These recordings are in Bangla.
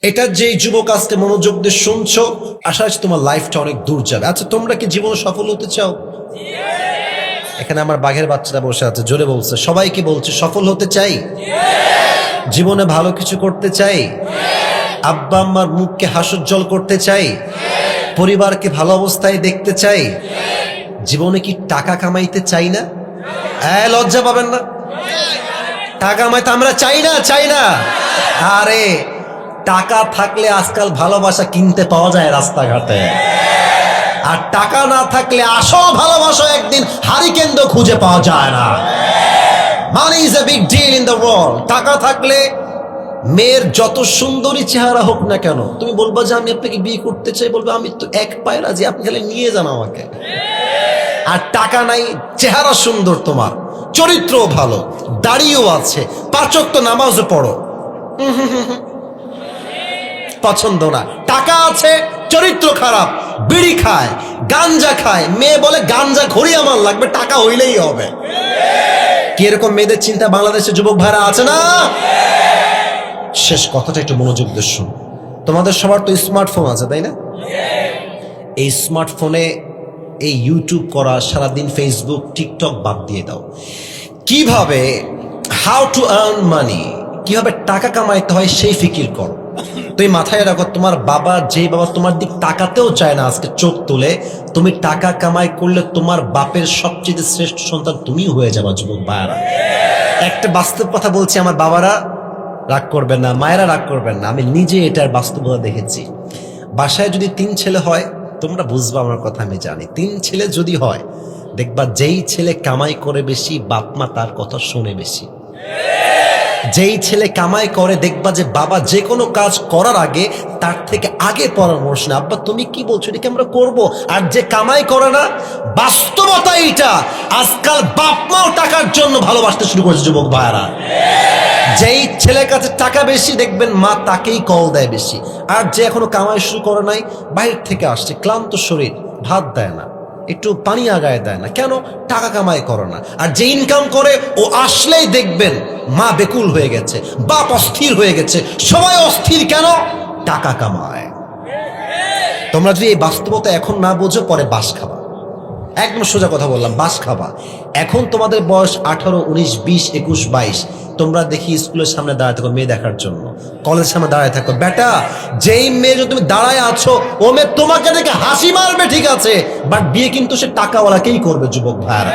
এটা যে যুবক আজকে মনোযোগ দিয়ে শুনছো, আশা আছে তোমার লাইফটা অনেক দূর যাবে। আচ্ছা, তোমরা কি জীবনে সফল হতে চাও? এখানে আমার বাঘের বাচ্চারা বসে আছে, জোরে বলছে। সবাইকে বলছে সফল হতে চাই, জীবনে ভালো কিছু করতে চাই, আব্বা আম্মার মুখকে হাস্যোজ্জ্বল করতে চাই, পরিবারকে ভালো অবস্থায় দেখতে চাই। জীবনে কি টাকা কামাইতে চাই না? লজ্জা পাবেন না? টাকা কামাইতে আমরা চাই না। আরে টাকা থাকলে আজকাল ভালোবাসা কিনতে পাওয়া যায় রাস্তাঘাটে, আর টাকা না থাকলে আসল ভালোবাসা একদিন হারিকেন খুঁজে পাওয়া যায় না। Money is a big deal in the world. টাকা থাকলে মেয়ের যত সুন্দরী চেহারা হোক না কেন, তুমি বলবা যে আমি আপনাকে বিয়ে করতে চাই, বলবে আমি তো এক পায়ে রাজি, আপনি খালি নিয়ে যান আমাকে। আর টাকা নাই, চেহারা সুন্দর, তোমার চরিত্র ভালো, দাড়িও আছে, 5 ওয়াক্ত নামাজও পড়ো, পছন্দ না। টাকা আছে, চরিত্র খারাপ, বিড়ি খায়, গাঞ্জা খায়, মেয়ে বলে গাঞ্জা ঘড়ি আমার লাগবে, টাকা হইলেই হবে। কি এরকম মেয়েদের চিন্তা বাংলাদেশের যুবক ভাইরা আছে না? শেষ কথাটা একটু মনোযোগ দিয়ে শুন। তোমাদের সবার তো স্মার্টফোন আছে, তাই না? এই স্মার্টফোনে এই ইউটিউব করা, সারাদিন ফেসবুক টিকটক বাদ দিয়ে দাও। কিভাবে হাউ টু আর্ন মানি, কিভাবে টাকা কামাইতে হয় সেই ফিকির করো। তুমি মাথায় রাখো, তোমার বাবা, যে বাবা তোমার দিক তাকাতেও চায় না আজকে চোখ তুলে, তুমি টাকা কামাই করলে তোমার বাপের সবচেয়ে শ্রেষ্ঠ সন্তান তুমি হয়ে যাবা। যুবক ভাইয়ারা, একটা বাস্তব কথা বলছি, আমার বাবারা রাগ করবেন না, মায়েরা রাগ করবেন না, আমি নিজে এটার বাস্তবতা দেখেছি। বাসায় যদি 3 ছেলে হয়, তোমরা বুঝবা আমার কথা, আমি জানি। 3 ছেলে যদি হয়, দেখবা যেই ছেলে কামাই করে বেশি, বাপ মা তার কথা শোনে বেশি। যেই ছেলে কামাই করে, দেখবা যে বাবা যে কোনো কাজ করার আগে তার থেকে আগে পরামর্শ নেয়, আব্বা তুমি কি বলছো, এটাকে আমরা করবো। আর যে কামাই করে না, বাস্তবতা এইটা, আজকাল বাপ মাও টাকার জন্য ভালোবাসতে শুরু করেছে। যুবক ভাইয়ারা, যেই ছেলের কাছে টাকা বেশি, দেখবেন মা তাকেই কল দেয় বেশি। আর যে এখনো কামাই শুরু করে নাই, বাইরে থেকে আসছে, ক্লান্ত শরীর, ভাত দেয় না, একটু পানি আগায় দেয় না, কেন? টাকা কামাই করে না। আর যে ইনকাম করে, ও আসলেই দেখবেন মা বেকুল হয়ে গেছে, বাপ অস্থির হয়ে গেছে, সবাই অস্থির, কেন? টাকা কামায়। তোমরা যদি এই বাস্তবতা এখন না বোঝো, পরে বাস খাবা। একদম সোজা কথা বললাম, বাস খাবা। এখন তোমাদের বয়স 18, 19, 20, 21, 22, তোমরা দেখি স্কুলের সামনে দাঁড়ায় থাকো মেয়ে দেখার জন্য, কলেজের সামনে দাঁড়ায় থাকো। বেটা, যেই মেয়ে যদি তুমি দাঁড়ায় আছো, ও মেয়ে তোমাকে দেখে হাসি মারবে, ঠিক আছে, বাট বিয়ে কিন্তু সে টাকাওয়ালাকেই করবে। যুবক ভাইয়ারা,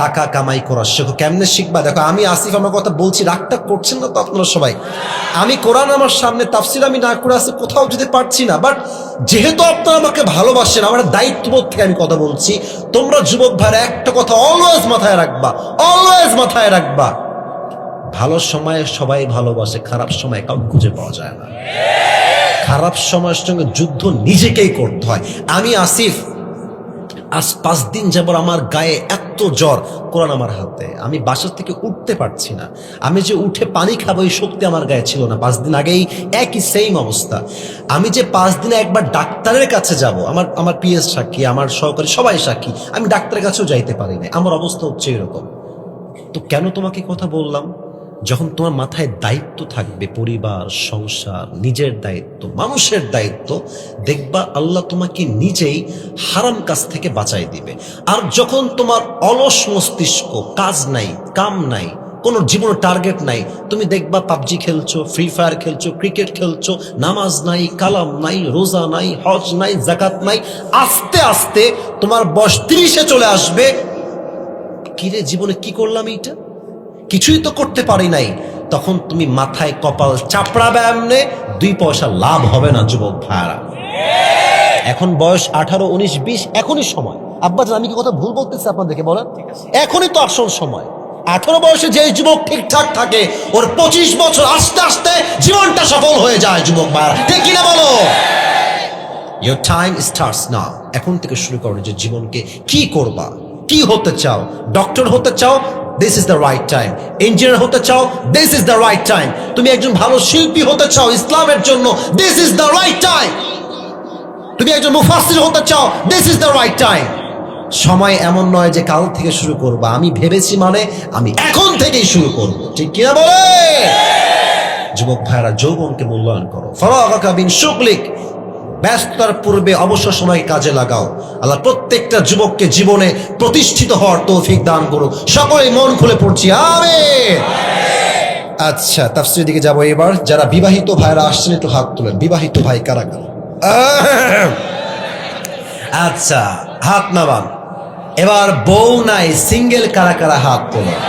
টাকা কামাই করা শেখো। কেমনে শিখবা? দেখো, আমি আসিফ আমার কথা বলছি, রাগটা করছেন না তো আপনারা সবাই? আমি কোরআন আমার সামনে, তাফসির আমি না করে আসতে কোথাও যেতে পারছি না, বাট যেহেতু আপনারা আমাকে ভালোবাসেন, আমার দায়িত্ববোধ থেকে আমি কথা বলছি। তোমরা যুবক ভাইরা একটা কথা অলওয়েজ মাথায় রাখবা, অলওয়েজ মাথায় রাখবা, ভালো সময়ে সবাই ভালোবাসে, খারাপ সময় কাউকে খুঁজে পাওয়া যায় না। খারাপ সময়ের সঙ্গে যুদ্ধ নিজেকেই করতে হয়। আমি আসিফ, আজ 5 দিন যাবত আমার গায়ে এত জ্বর, কোরআন আমার হাতে, আমি বাসার থেকে উঠতে পারছি না। আমি যে উঠে পানি খাবো এই শক্তি আমার গায়ে ছিল না। 5 দিন আগেই একই সেম অবস্থা। আমি যে 5 দিনে একবার ডাক্তারের কাছে যাব, আমার পিএস সাক্ষী, আমার সহকারী সবাই সাক্ষী, আমি ডাক্তারের কাছেও যাইতে পারি না। আমার অবস্থা হচ্ছে এরকম। তো কেন তোমাকে কথা বললাম? যখন তোমার মাথায় দায়িত্ব থাকবে, পরিবার, সংসার, নিজের দায়িত্ব, মানুষের দায়িত্ব, দেখবা আল্লাহ তোমাকে নিজেই হারাম কাজ থেকে বাঁচাই দিবে। আর যখন তোমার অলস মস্তিষ্ক, কাজ নাই, কাম নাই, কোনো জীবনের টার্গেট নাই, তুমি দেখবা পাবজি খেলছো, ফ্রি ফায়ার খেলছো, ক্রিকেট খেলছো, নামাজ নাই, কালাম নাই, রোজা নাই, হজ নাই, জাকাত নাই, আস্তে আস্তে তোমার বয়স 30-এ চলে আসবে। কিরে, জীবনে কি করলাম এইটা, কিছুই তো করতে পারি নাই। তখন তুমি মাথায় কপাল চাপড়াবে, এমনে 2 পয়সা লাভ হবে না। যুবক ভাইরা, এখন বয়স 18, 19, 20, এখনই সময়। আব্বা জান, আমি কি কথা ভুল বলতেছি আপনাদেরকে বলেন? এখনই তো আসল সময়। 18 বয়সে যে যুবক ঠিকঠাক থাকে, ওর 25 বছর আস্তে আস্তে জীবনটা সফল হয়ে যায়। যুবক ভাইরা, ঠিক কিনা বলো? Your time starts now. এখন থেকে শুরু করো যে জীবনকে কি করবা, কি হতে চাও। ডক্টর হতে চাও, this is the right time. Engineer হতে চাও, this is the right time. তুমি একজন ভালো শিল্পী হতে চাও ইসলামের জন্য, this is the right time. তুমি একজন মুফাসসির হতে চাও, this is the right time. সময় এমন নয় যে কাল থেকে শুরু করবা। আমি ভেবেছি মানে আমি এখন থেকেই শুরু করব, ঠিক কিনা বলে? যুবক ভাইরা যৌবনকে মূল্যায়ন করো। ফারাগাকা বিন শুগলিক, ব্যস্ততার পূর্বে অবসর সময় কাজে লাগাও। আল্লাহ প্রত্যেকটা যুবককে জীবনে প্রতিষ্ঠিত হওয়ার তৌফিক দান করুক। সকলেই মন খুলে পড়ছি আমিন। আচ্ছা, তাফসীরের দিকে যাবো এবার। যারা বিবাহিত ভাইরা আসছেন একটু হাত তুলেন। বিবাহিত ভাই কারা কারা? আচ্ছা, হাত নামান। এবার বউ নাই সিঙ্গেল কারা কারা হাত তোলেন?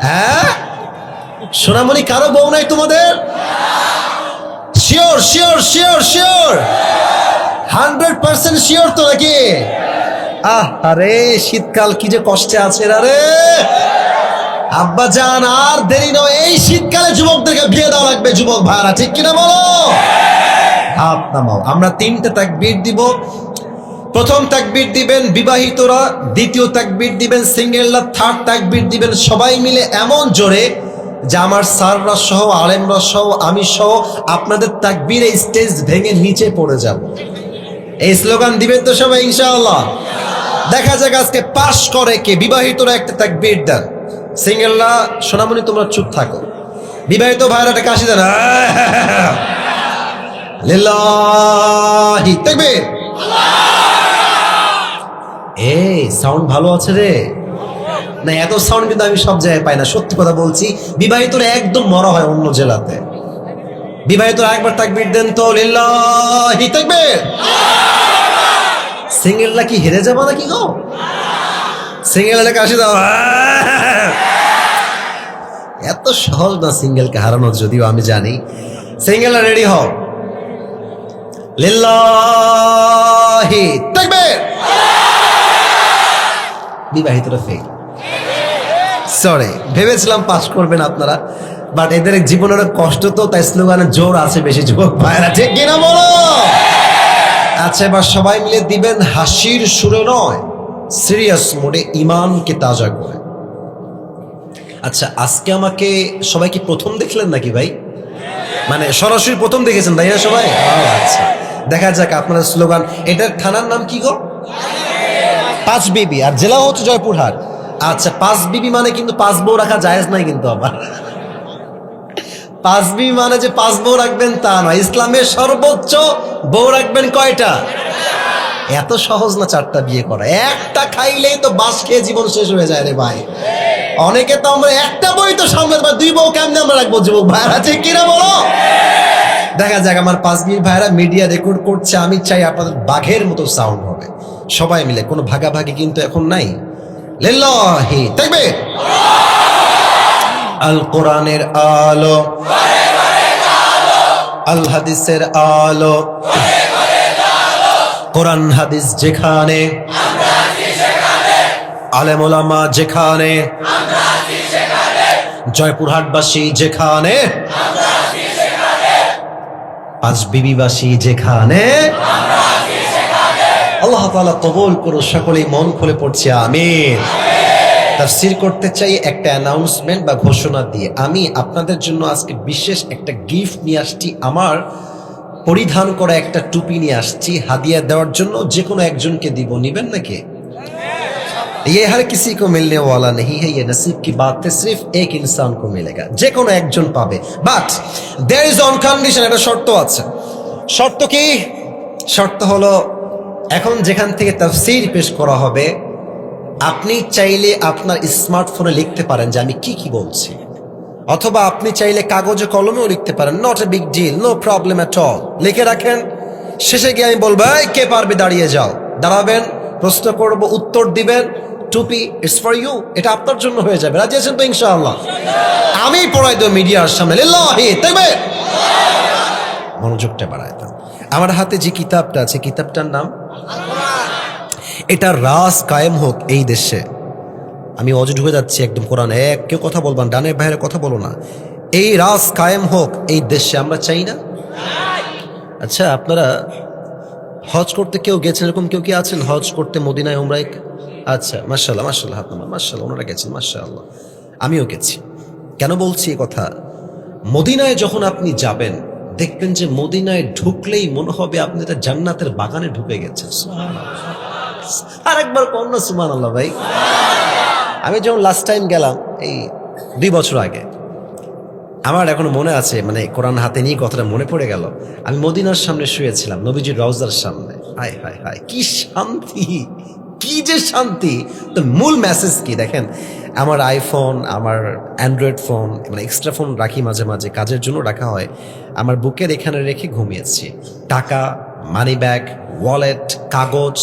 হ্যাঁ, সোনামণি কারো বউ নাই তোমাদের? Sure sure sure sure 100% sure তো নাকি? আরে শীতকাল কি যে কষ্টে আছে রে আব্বা জান, আর দেরি নয়, এই শীতকালে যুবকদেরকে বিয়ে দেওয়া লাগবে। যুবক ভাইরা ঠিক কিনা বলো? হাত নামাও। আমরা 3টে তাকবীর দিব। প্রথম তাকবীর দিবেন বিবাহিতরা, দ্বিতীয় তাকবীর দিবেন সিঙ্গেলরা, থার্ড তাকবীর দিবেন সবাই মিলে এমন জোরে যে আমার স্যাররা সহ, আলেমরা সহ, আমি সহ আপনাদের তাকবীরে স্টেজ ভেঙে নিচে পড়ে যাব। এই স্লোগান দিবেন তো সবাই ইনশাআল্লাহ? দেখা যাক আজকে পাস করে কে। বিবাহিতরা একটা তাকবীর দেন, সিঙ্গেলরা সোনামণি তোমরা চুপ থাকো, বিবাহিত ভাইরা একটা কাশি দেন। লিল্লাহি তাকবীর। এই সাউন্ড ভালো আছে রে না? এত সাউন্ড কিন্তু আমি সব জায়গায় পাই না, সত্যি কথা বলছি। বিবাহিতরা একদম মরা হয় অন্য জেলাতে। বিবাহিতরা একবার তাকবীর দেন তো, লিল্লাহি তাকবীর। সিঙ্গেলরা কি হেরে যাবো নাকি গো? সিঙ্গেলরা কাশি দাও। এত সহজ না সিঙ্গেলকে হারানো, যদিও আমি জানি। সিঙ্গেলরা রেডি হও, লিল্লাহি তাকবীর। বিবাহিতরা ফেল। সরি, ভেবেছিলাম পাস করবেন আপনারা, বাট এদের জীবনের কষ্ট তো, তাই স্লোগানের জোর আছে বেশি। যুবক ভাইরা ঠিক কিনা বলো? আচ্ছা, এবার সবাই মিলে দিবেন হাসির সুরে নয়, সিরিয়াস মোডে, ইমানকে তাজা করে। আচ্ছা, আজকে আমাকে সবাই কি প্রথম দেখলেন নাকি ভাই? মানে সরাসরি প্রথম দেখেছেন তাই না সবাই? আচ্ছা, দেখা যাক আপনার স্লোগান। এটার থানার নাম কি গো? পাঁচ বিবি, আর জেলা হচ্ছে জয়পুরহাট। আচ্ছা, পাঁচ বিবি মানে কিন্তু 5 বউ রাখা জায়েজ নাই কিন্তু। আবার 5 বিবি মানে যে 5 বউ রাখবেন তা নয়। ইসলামের সর্বোচ্চ বউ রাখবেন কয়টা? এত সহজ না 4টা বিয়ে করা। একটা খাইলেই তো বাস খেয়ে জীবন শেষ হয়ে যায় রে ভাই। অনেকে তো আমরা একটা বই তো সামলাতে পারি, 2 বউ কেমনে আমরা রাখবো? যুবক ভাইরা ঠিক কিনা বলো? দেখা যাক। আমার 5 বিবি ভাইরা মিডিয়া রেকর্ড করছে, আমি চাই আপনাদের বাঘের মতো সাউন্ড হবে। সবাই মিলে, কোনো ভাগাভাগি কিন্তু এখন নাই। লিল্লাহি তাকবীর। আল কোরআনের আলো, আল হাদিসের আলো, কোরআন হাদিস যেখানে, আলেম ওলামা যেখানে, জয়পুরহাটবাসী যেখানে, 5 বিবিবাসী যেখানে, আল্লাহ তাআলা কবুল করুন। সকলেই মন খুলে পড়ছে আমিন। তাফসীর করতে চাই একটা অ্যানাউন্সমেন্ট বা ঘোষণা দিয়ে। আমি আপনাদের জন্য আজকে বিশেষ একটা গিফট নিয়ে আসছি। আমার পরিধান করা একটা টুপি নিয়ে আসছি হাদিয়া দেওয়ার জন্য। যে কোনো একজনকে দিব, নিবেন নাকি? ये हर किसी को मिलने वाला नहीं है, ये नसीब की बात है, सिर्फ एक इंसान को मिलेगा। যে কোনো একজন পাবে, but there is one condition. একটা শর্ত আছে। শর্ত কি? শর্ত হলো, এখন যেখান থেকে তাফসীর পেশ করা হবে, আপনি চাইলে আপনার স্মার্টফোনে লিখতে পারেন যে আমি কি কি বলছি, অথবা আপনি চাইলে কাগজে কলমেও লিখতে পারেন। Not a big deal, no problem at all. লিখে রাখেন, শেষে গিয়ে আমি বলবো এই কে পারবে দাঁড়িয়ে যাও। দাঁড়াবেন, প্রশ্ন করব, উত্তর দিবেন। টুপি ইটস ফর ইউ, এটা আপনার জন্য হয়ে যাবে। রাজি আছেন তো ইনশাআল্লাহ? আমি পড়াই দেব মিডিয়ার সামনে। লিল্লাহি তাকবীর। মনোযোগটা বাড়ায় দাও। আমার হাতে যে কিতাবটা আছে, কিতাবটার নাম, এটা রাস কায়েম হোক এই দেশে। আমি অজু ঢুকে যাচ্ছি একদম কোরআন। কেউ কথা বলবেন, ডানের বাইরে কথা বলো না। এই রাস কায়েম হোক এই দেশে, আমরা চাই না? আচ্ছা, আপনারা হজ করতে কেউ গেছেন? এরকম কেউ কি আছেন হজ করতে মদিনায়, উমরায়? আচ্ছা, মাশাআল্লাহ মাশাআল্লাহ, হাত নামান। মাশাআল্লাহ, ওনারা গেছেন, মাশাআল্লাহ। আমিও গেছি। কেন বলছি এই কথা? মদিনায় যখন আপনি যাবেন, দেখবেন যে মদিনায় ঢুকলেই মনে হবে আপনি একটা জান্নাতের বাগানে ঢুকে গেছেন। আরেকবার কোন না সুবহানাল্লাহ ভাই। আমি যখন লাস্ট টাইম গেলাম এই 2 বছর আগে, আমার এখনো মনে আছে, মানে কোরআন হাতে নিয়ে কথাটা মনে পড়ে গেল। আমি মদিনার সামনে শুয়েছিলাম, নবীজির রওজার সামনে। হায় হায় হায়, কি শান্তি, কি যে শান্তি! তো মূল মেসেজ কি দেখেন, আমার আইফোন, আমার অ্যান্ড্রয়েড ফোন, মানে এক্সট্রা ফোন রাখি মাঝে মাঝে, কাজের জন্য রাখা হয়, আমার বুকের এখানে রেখে ঘুমিয়েছি। টাকা, মানি ব্যাগ, ওয়ালেট, কাগজ,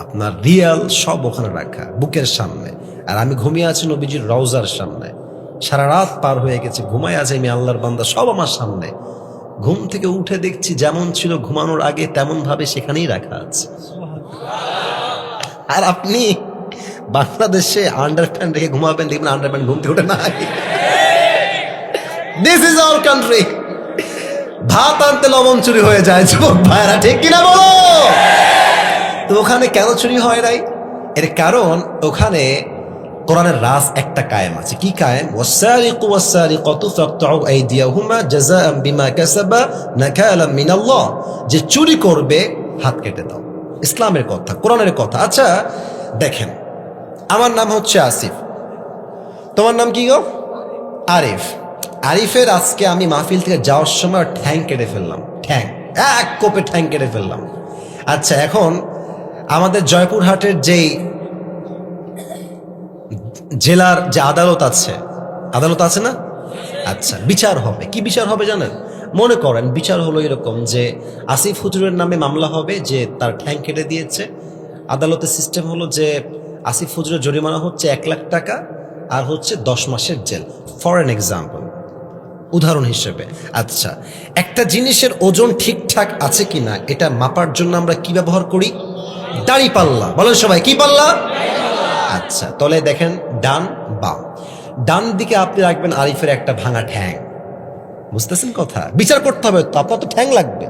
আপনার রিয়াল সব ওখানে রাখা বুকের সামনে। আর আমি ঘুমিয়ে আছি নবীজির রওজার সামনে। সারা রাত পার হয়ে গেছে, ঘুমায় আছে আমি, আল্লাহর বান্দা, সব আমার সামনে। ঘুম থেকে উঠে দেখছি যেমন ছিল ঘুমানোর আগে তেমন ভাবে সেখানেই রাখা আছে। আর আপনি বাংলাদেশে আন্ডারপ্যান্ট রেখে ঘুমাবেন, দেখবেন আন্ডারপ্যান্ট ঘুম থেকে উঠে নাই। This is our country. ভাত আনতে লবণ চুরি হয়ে যায়, যুবক ভাইরা, ঠিক কিনা বলো? তো ওখানে কেন চুরি হয় নাই? এর কারণ ওখানে কোরআনের রাজ একটা কায়েম আছে। কি কায়েম? ওয়াসারিকু ওয়াসারিকাতু ফাকতাউ আইদিয়াহুমা জাযাআন বিমা কাসাবা নাকালাম মিনাল্লাহ। যে চুরি করবে হাত কেটে দাও। ইসলামের কথা, কোরআনের কথা। আচ্ছা দেখেন, আমার নাম হচ্ছে আসিফ, তোমার নাম কি গো? আরিফ। আরিফের আজকে আমি মাহফিল থেকে যাওয়ার সময় ঠ্যাং কেটে ফেললাম, ঠ্যাং, এক কোপে ঠ্যাং কেটে ফেললাম। আচ্ছা এখন আমাদের জয়পুরহাটের যেই জেলার যে আদালত আছে না? আচ্ছা, বিচার হবে। কি বিচার হবে জানেন? মনে করেন বিচার হলো এরকম যে আসিফ হুজুরের নামে মামলা হবে যে তার ঠ্যাং কেটে দিয়েছে। আদালতের সিস্টেম হলো যে আসিফ হুজুরের জরিমানা হচ্ছে 1 লাখ টাকা আর হচ্ছে 10 মাসের জেল, ফর এন এক্সাম্পল, উদাহরণ হিসেবে। আচ্ছা, একটা জিনিসের ওজন ঠিকঠাক আছে কিনা এটা মাপার জন্য আমরা কি ব্যবহার করি? দাড়ি পাল্লা। বলেন সবাই, কি পাল্লা? আচ্ছা, তলে দেখেন ডান বাম। ডান দিকে আপনি রাখবেন আরিফের একটা ভাঙা ঠ্যাং, বুঝতেছেন কথা? বিচার করতে হবে তো, আপনার তো ঠ্যাং লাগবে।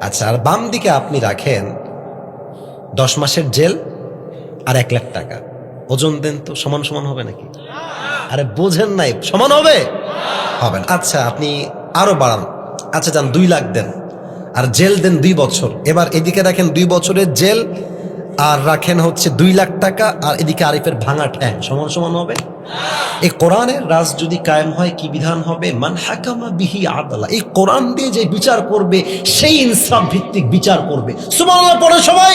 আচ্ছা, আর বাম দিকে আপনি রাখেন 10 মাসের জেল আর 1 লাখ টাকা। ওজন দেন তো, সমান সমান হবে নাকি? আরে বোঝেন নাই, সমান হবে? হবে না। আচ্ছা আপনি আরো বাড়ান, আচ্ছা যান 2 লাখ দেন আর জেল দেন 2 বছর। এবার এদিকে রাখেন 2 বছরের জেল আর রাখেন হচ্ছে 2 লাখ টাকা, আর এদিকে আরিফের ভাঙা ঠ্যাং, সমান সমান হবে? এই কোরআনের রাজ যদি কায়েম হয় কি বিধান হবে? মান হাকামা বিহি আদালা। এই কোরআন দিয়ে যে বিচার করবে সেই ইনসাফ ভিত্তিক বিচার করবে। সুবহানাল্লাহ পড়ে সবাই।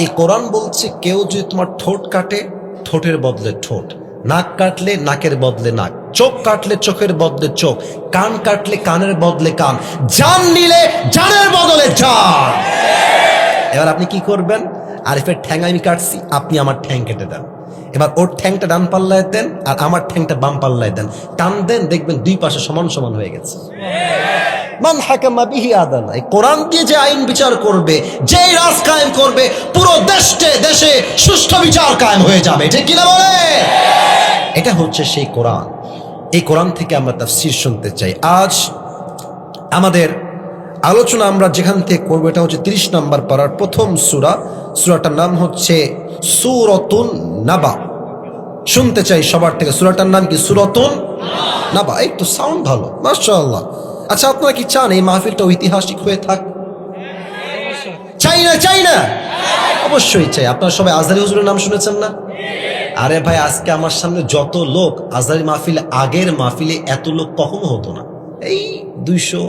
এই কোরআন বলছে কেউ যদি তোমার ঠোঁট কাটে, ঠোঁটের বদলে ঠোঁট, নাক কাটলে নাকের বদলে নাক, চোখ কাটলে চোখের বদলে চোখ, কান কাটলে কানের বদলে কান, জান নিলে জানের বদলে জান। এবার আপনি কি করবেন? আরিফের ঠ্যাং আমি কাটছি, আপনি আমার ঠ্যাং কেটে দেন। এবার ওর ঠ্যাংটা ডান পাল্লায় দেন আর আমার ঠ্যাংটা বাম পাল্লায় দেন, টান দেন, দেখবেন 2 পাশে সমান সমান হয়ে গেছে। মান হাকামা বিহি আদালা। এই কোরআন দিয়ে যে আইন বিচার করবে, যে রাজ কায়েম করবে, পুরো দেশে সুষ্ঠু বিচার কায়েম হয়ে যাবে, ঠিক কিনা বলে? এটা হচ্ছে সেই কোরআন। এই কোরআন থেকে আমরা তাফসীর শুনতে চাই। আজ আমাদের আলোচনা আমরা যেখান থেকে করবো এটা হচ্ছে 30 নম্বর পারার প্রথম সূরা। সূরাটার নাম হচ্ছে সূরাতুন নাবা। শুনতে চাই সবার থেকে, সূরাটার নাম কি? সূরাতুন নাবা। এই তো সাউন্ড ভালো, মাশাআল্লাহ। আচ্ছা আপনারা কি চান এই মাহফিলটা ঐতিহাসিক হয়ে থাক? চাই না? অবশ্যই চাই। আপনারা সবাই আজহারী হুজুরের নাম শুনেছেন না? আরে ভাই, আজকে আমার সামনে যত লোক, আজহারী মাহফিলে, আগের মাহফিলে এত লোক কখনো হতো না। এই 200,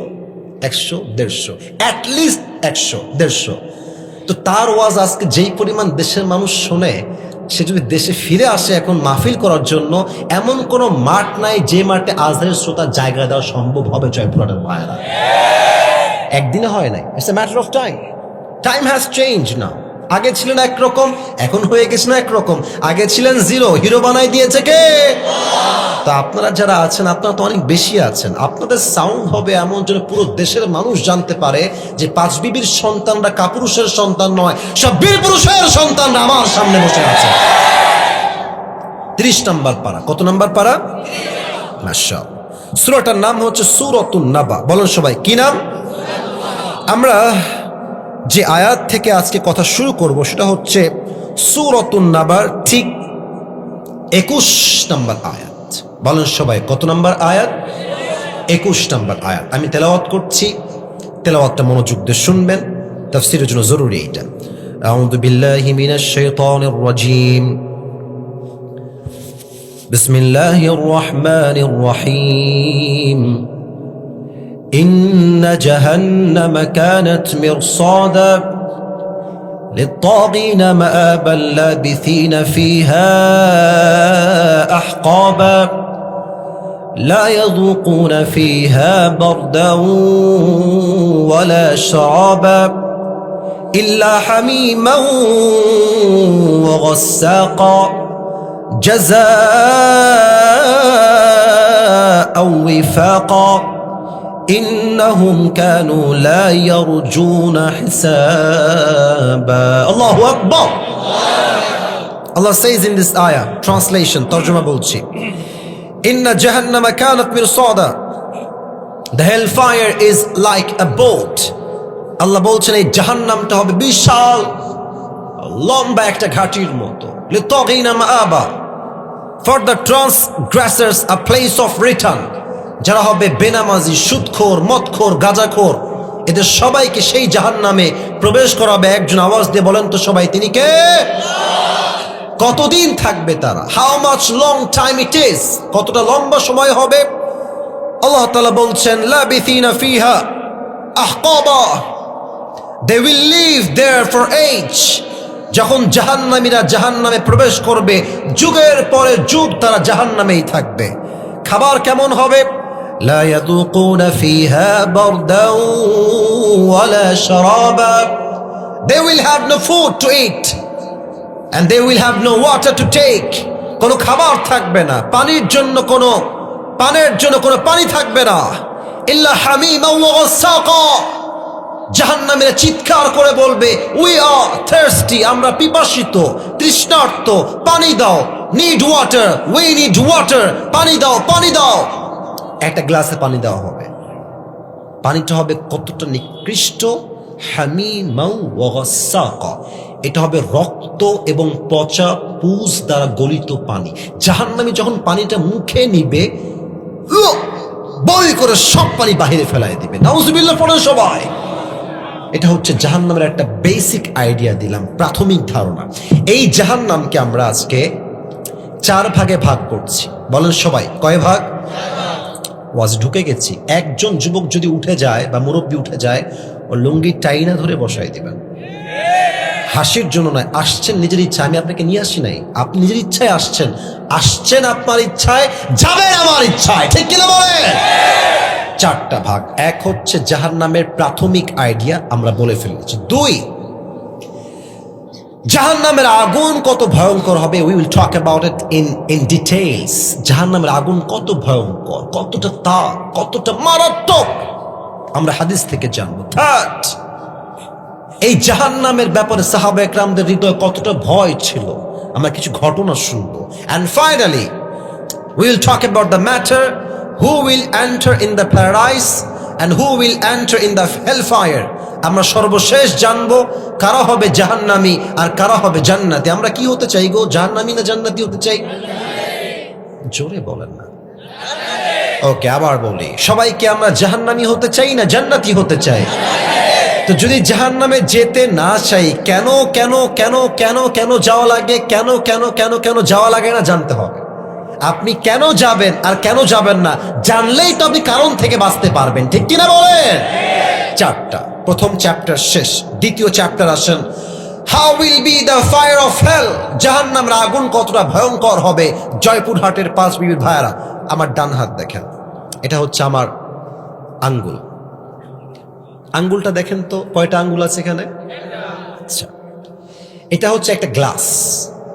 100, 150, অ্যাটলিস্ট 100, 150। তো তার ওয়াজ আজকে যেই পরিমাণ দেশের মানুষ শোনে, সে যদি দেশে ফিরে আসে এখন মাহফিল করার জন্য, এমন কোনো মাঠ নাই যে মাঠে আজহারের শ্রোতার জায়গা দেওয়া সম্ভব হবে জয়পুরহাটের ভাইয়েরা। একদিনে হয় নাই, it's a matter of time. Time has change now. আগে ছিলেন একরকম, এখন হয়ে গেছেন একরকম। আগে ছিলেন 0, হিরো বানাই দিয়েছে কে? তো আপনারা যারা আছেন, আপনারা তো অনেক বেশি আছেন। আপনাদের সাউন্ড হবে এমন যেন পুরো দেশের মানুষ জানতে পারে যে 5 বিবির সন্তানরা কাপুরুষের সন্তান নয়, সব বীর পুরুষের সন্তানরা আমার সামনে বসে আছে। 30 নম্বর পারা। কত নম্বর পারা? মাশাআল্লাহ। সূরাটার নাম হচ্ছে সূরাতুন নাবা। বলেন সবাই, কি নাম? আমরা যে আয়াত থেকে আজকে কথা শুরু করব সেটা হচ্ছে সূরাতুন নাবার ঠিক 21 নম্বর আয়াত। বলেন সবাই, কত নম্বর আয়াত? 21 নম্বর আয়াত। আমি তেলাওয়াত করছি, তেলাওয়াতটা মনোযোগ দিয়ে শুনবেন, তাফসীরের জন্য জরুরি এটা। আউযু বিল্লাহি মিনাশ শাইতানির রাজীম। বিসমিল্লাহির রহমানির রহিম ইন্না জাহান্নামা কানাত মিরসাদা للطاغين مآبا لابثين فيها أحقابا لا يذوقون فيها بردا ولا شرابا إلا حميما وغساقا جزاء وفاقا إنهم كانوا لا يرجون حسابا الله أكبر. Allah says in this ayah, translation, tarjuma bolchi, Inna Jahannama kanat mirsada. The hellfire is like a boat. Allah bolchen ei jahannamta hobe bishal lomba ekta ghatir moto. Litagina ma'aba. For the transgressors a place of return. যারা হবে বেনামাজি, সুদখোর, মদখোর, গাঁজাখোর, এদের সবাইকে সেই জাহান্নামে প্রবেশ করাবে। একজন আওয়াজ দিয়ে বলেন তো সবাই, তিনি কে? কতদিন থাকবে তারা? How much long time it is, কতটা লম্বা সময় হবে? আল্লাহ তাআলা বলছেন লাবিথিনা ফিহা আহকাবা, they will live there for age. যখন জাহান্নামীরা জাহান্নামে প্রবেশ করবে, যুগের পরে যুগ তারা জাহান্নামেই থাকবে। খাবার কেমন হবে? لا يذوقون فيها بردا ولا شرابا. They will have no food to eat and they will have no water to take. কোনো খাবার থাকবে না, পানির জন্য কোনো পানি থাকবে না। ইল্লা হামিমা ওয়া গাসাকা। জাহান্নামীরা চিৎকার করে বলবে, উই আর থার্স্টি, আমরা পিপাসিত, তৃষ্ণার্ত, পানি দাও। Need water, we need water, পানি দাও, পানি দাও। একটা গ্লাসে পানি দেওয়া হবে, পানিটা হবে কতটা নিকৃষ্ট, হামিমাউ ওয়া গাসাকা, এটা হবে রক্ত এবং পচা পুজ দ্বারা গলিত পানি। জাহান্নামী যখন পানিটা মুখে নিবে, বই করে সব পানি বাহিরে ফেলাই দিবে। নাউজুবিল্লাহ পড়েন সবাই। এটা হচ্ছে জাহান্নামের একটা বেসিক আইডিয়া দিলাম, প্রাথমিক ধারণা। এই জাহান্নামকে আমরা আজকে 4 ভাগে ভাগ করছি। বলেন সবাই, কয় ভাগ? ওয়াজ ঢুকে গেছি। একজন যুবক যদি উঠে যায় বা মুরব্বী উঠে যায়, ও লুঙ্গি টাইনা ধরে বসাই দিবেন। হাসির জন্য নয়, আসছেন নিজের ইচ্ছা, আমি আপনাকে নিয়ে আসি নাই, আপনি নিজের ইচ্ছায় আসছেন, আপনার ইচ্ছায়, যাবেন আমার ইচ্ছায়, ঠিক কিনা বলেন? 4টা ভাগ। এক হচ্ছে জাহান্নামের প্রাথমিক আইডিয়া, আমরা বলে ফেলেছি। 2, জাহান্নামের আগুন কত ভয়ঙ্কর হবে, we will talk about it in details. জাহান্নামের আগুন কত ভয়ঙ্কর, কতটা তাপ, কতটা মারাত্মক, আমরা হাদিস থেকে জানবো। 3, এই জাহান্নামের ব্যাপারে সাহাবা একরামদের হৃদয়ে কতটা ভয় ছিল, আমরা কিছু ঘটনা শুনবো। And finally, we will talk about the matter who will enter in the paradise and who will enter in the hellfire. আমরা সর্বশেষ জানবো কারা হবে জাহান্নামী আর কারা হবে জান্নাতি। আমরা কি হতে চাই গো, জাহান্নামী না জান্নাতি হতে চাই? জোরে বলেন না। ওকে, আবার বলি, সবাইকে আমরা জাহান্নামী হতে চাই না জান্নাতি হতে চাই? তো যদি জাহান্নামে যেতে না চাই, কেন কেন কেন কেন কেন যাওয়া লাগে, কেন কেন কেন কেন যাওয়া লাগে না জানতে হবে। আপনি কেন যাবেন আর কেন যাবেন না জানলেই তো আপনি কারণ থেকে বাঁচতে পারবেন, ঠিক কিনা বলেন? 4টা। প্রথম চ্যাপ্টার শেষ, দ্বিতীয় চ্যাপ্টার আসেন, how will be the fire of hell. জাহান্নামের আগুন কতটা ভয়ঙ্কর হবে। জয়পুরহাটের 5 বিবির ভাইয়ারা, আমার ডান হাত দেখেন, এটা হচ্ছে আমার আঙ্গুল। আঙ্গুলটা দেখেন তো, কয়টা আঙ্গুল আছে এখানে? আচ্ছা, এটা হচ্ছে একটা glass.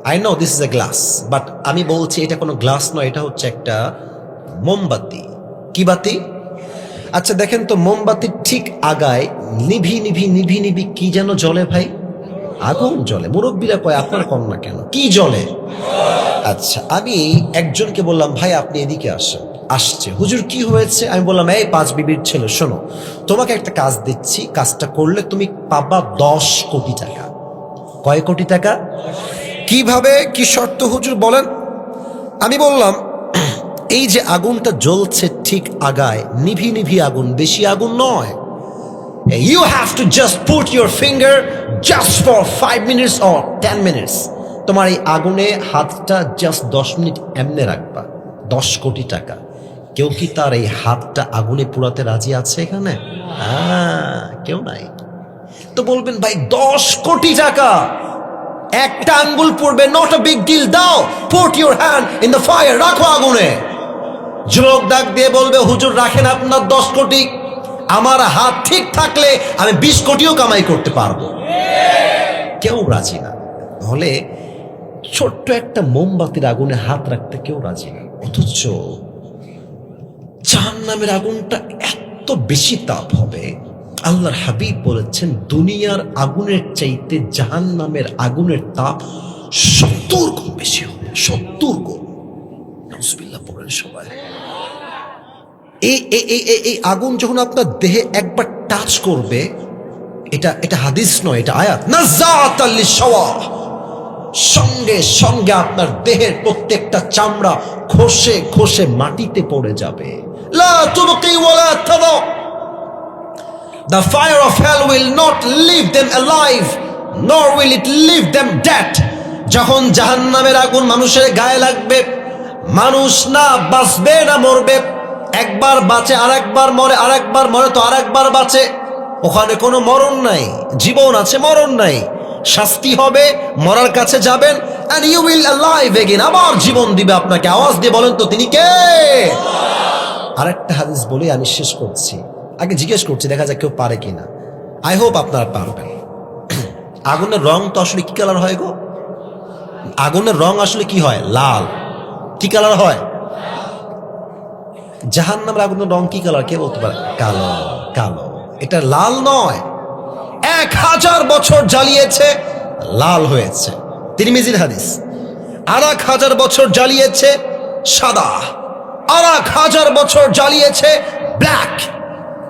I know this is a glass, but আমি বলছি এটা কোনো গ্লাস নয়, এটা হচ্ছে একটা মোমবাতি। কি বাতি? আচ্ছা দেখেন তো, মোমবাতির ঠিক আগায় নিভি নিভি নিভি নিভি কি যেন জ্বলে ভাই? আগুন জ্বলে। মুরব্বীরা কয় আপনার কম না কেন, কি জ্বলে? আচ্ছা, আমি একজনকে বললাম, ভাই আপনি এদিকে আসেন। আসছে, হুজুর কি হয়েছে? আমি বললাম, এই 5 বিবির ছেলে, শোনো, তোমাকে একটা কাজ দিচ্ছি, কাজটা করলে তুমি পাবা 10 কোটি টাকা। কয় কোটি টাকা? কিভাবে, কি শর্ত হুজুর বলেন? আমি বললাম, এই যে আগুনটা জ্বলছে ঠিক আগায়, নিভি নিভি আগুন, বেশি আগুন নয়। You have to just put your finger just for 5 minutes or 10 minutes. তোমার এই আগুনে হাতটা জাস্ট 10 মিনিট এমনে রাখবা, 10 কোটি টাকা। কেউ কি তার এই হাতটা আগুনে পুরাতে রাজি আছে এখানে? কেউ নাই। তো বলবেন ভাই 10 কোটি টাকা, একটা আঙ্গুল পড়বে, নট আ বিগ ডিল, দাও, put your hand in the fire, রাখো আগুনে। যুবক ডাক দিয়ে বলবে, হুজুর রাখেন আপনার 10 কোটি, আমার হাত ঠিক থাকলে আমি 20 কোটিও কামাই করতে পারবো। কেউ রাজি না। হলে ছোট্ট একটা মোমবাতির আগুনে হাত রাখতে কেউ রাজি না। অথচ জাহান্নামের আগুনটা এত বেশি তাপ হবে, আল্লাহর হাবিব বলেছেন দুনিয়ার আগুনের চাইতে জাহান্নামের আগুনের তাপ 70 গুণ বেশি হবে। 70 গুণ। নাউজুবিল্লাহ পড়েন সবাই। এই আগুন যখন আপনার দেহে একবার টাচ করবে, এটা হাদিস নয়, এটা আয়াত, নাযাআতাল লিশওয়া, সঙ্গে সঙ্গে আপনার দেহের প্রত্যেকটা চামড়া খসে খসে মাটিতে পড়ে যাবে। লা তুবকি ওয়ালা তাদা, the fire of hell will not leave them alive nor will it leave them dead. যখন জাহান্নামের আগুন মানুষের গায়ে লাগবে, মানুষ না বাঁচবে না মরবে, একবার বাঁচে আরেকবার মরে, আরেকবার মরে তো আরেকবার বাঁচে। ওখানে কোনো মরণ নাই, জীবন আছে, মরণ নাই। শাস্তি হবে, মরার কাছে যাবেন, and you will alive again, আবার জীবন দিবে আপনাকে। আওয়াজ দিয়ে বলেন তো তিনি কে? আরেকটা হাদিস বলে আমি শেষ করছি, আগে জিজ্ঞেস করছি দেখা যাক কেউ পারে কিনা। আই হোপ আপনারা পারবেন। আগুনের রং তো আসলে কি কালার হয় গো? আগুনের রং আসলে কি হয়? লাল। কি কালার হয়? জাহান্নামের আগুনের রং কি কালার কে বলতে পারে? কালো। কালো। এটা লাল নয়। 1000 বছর জ্বালিয়েছে, লাল হয়েছে। তিরমিজির হাদিস। 1000 বছর জ্বালিয়েছে, সাদা। 1000 বছর জ্বালিয়েছে, ব্ল্যাক।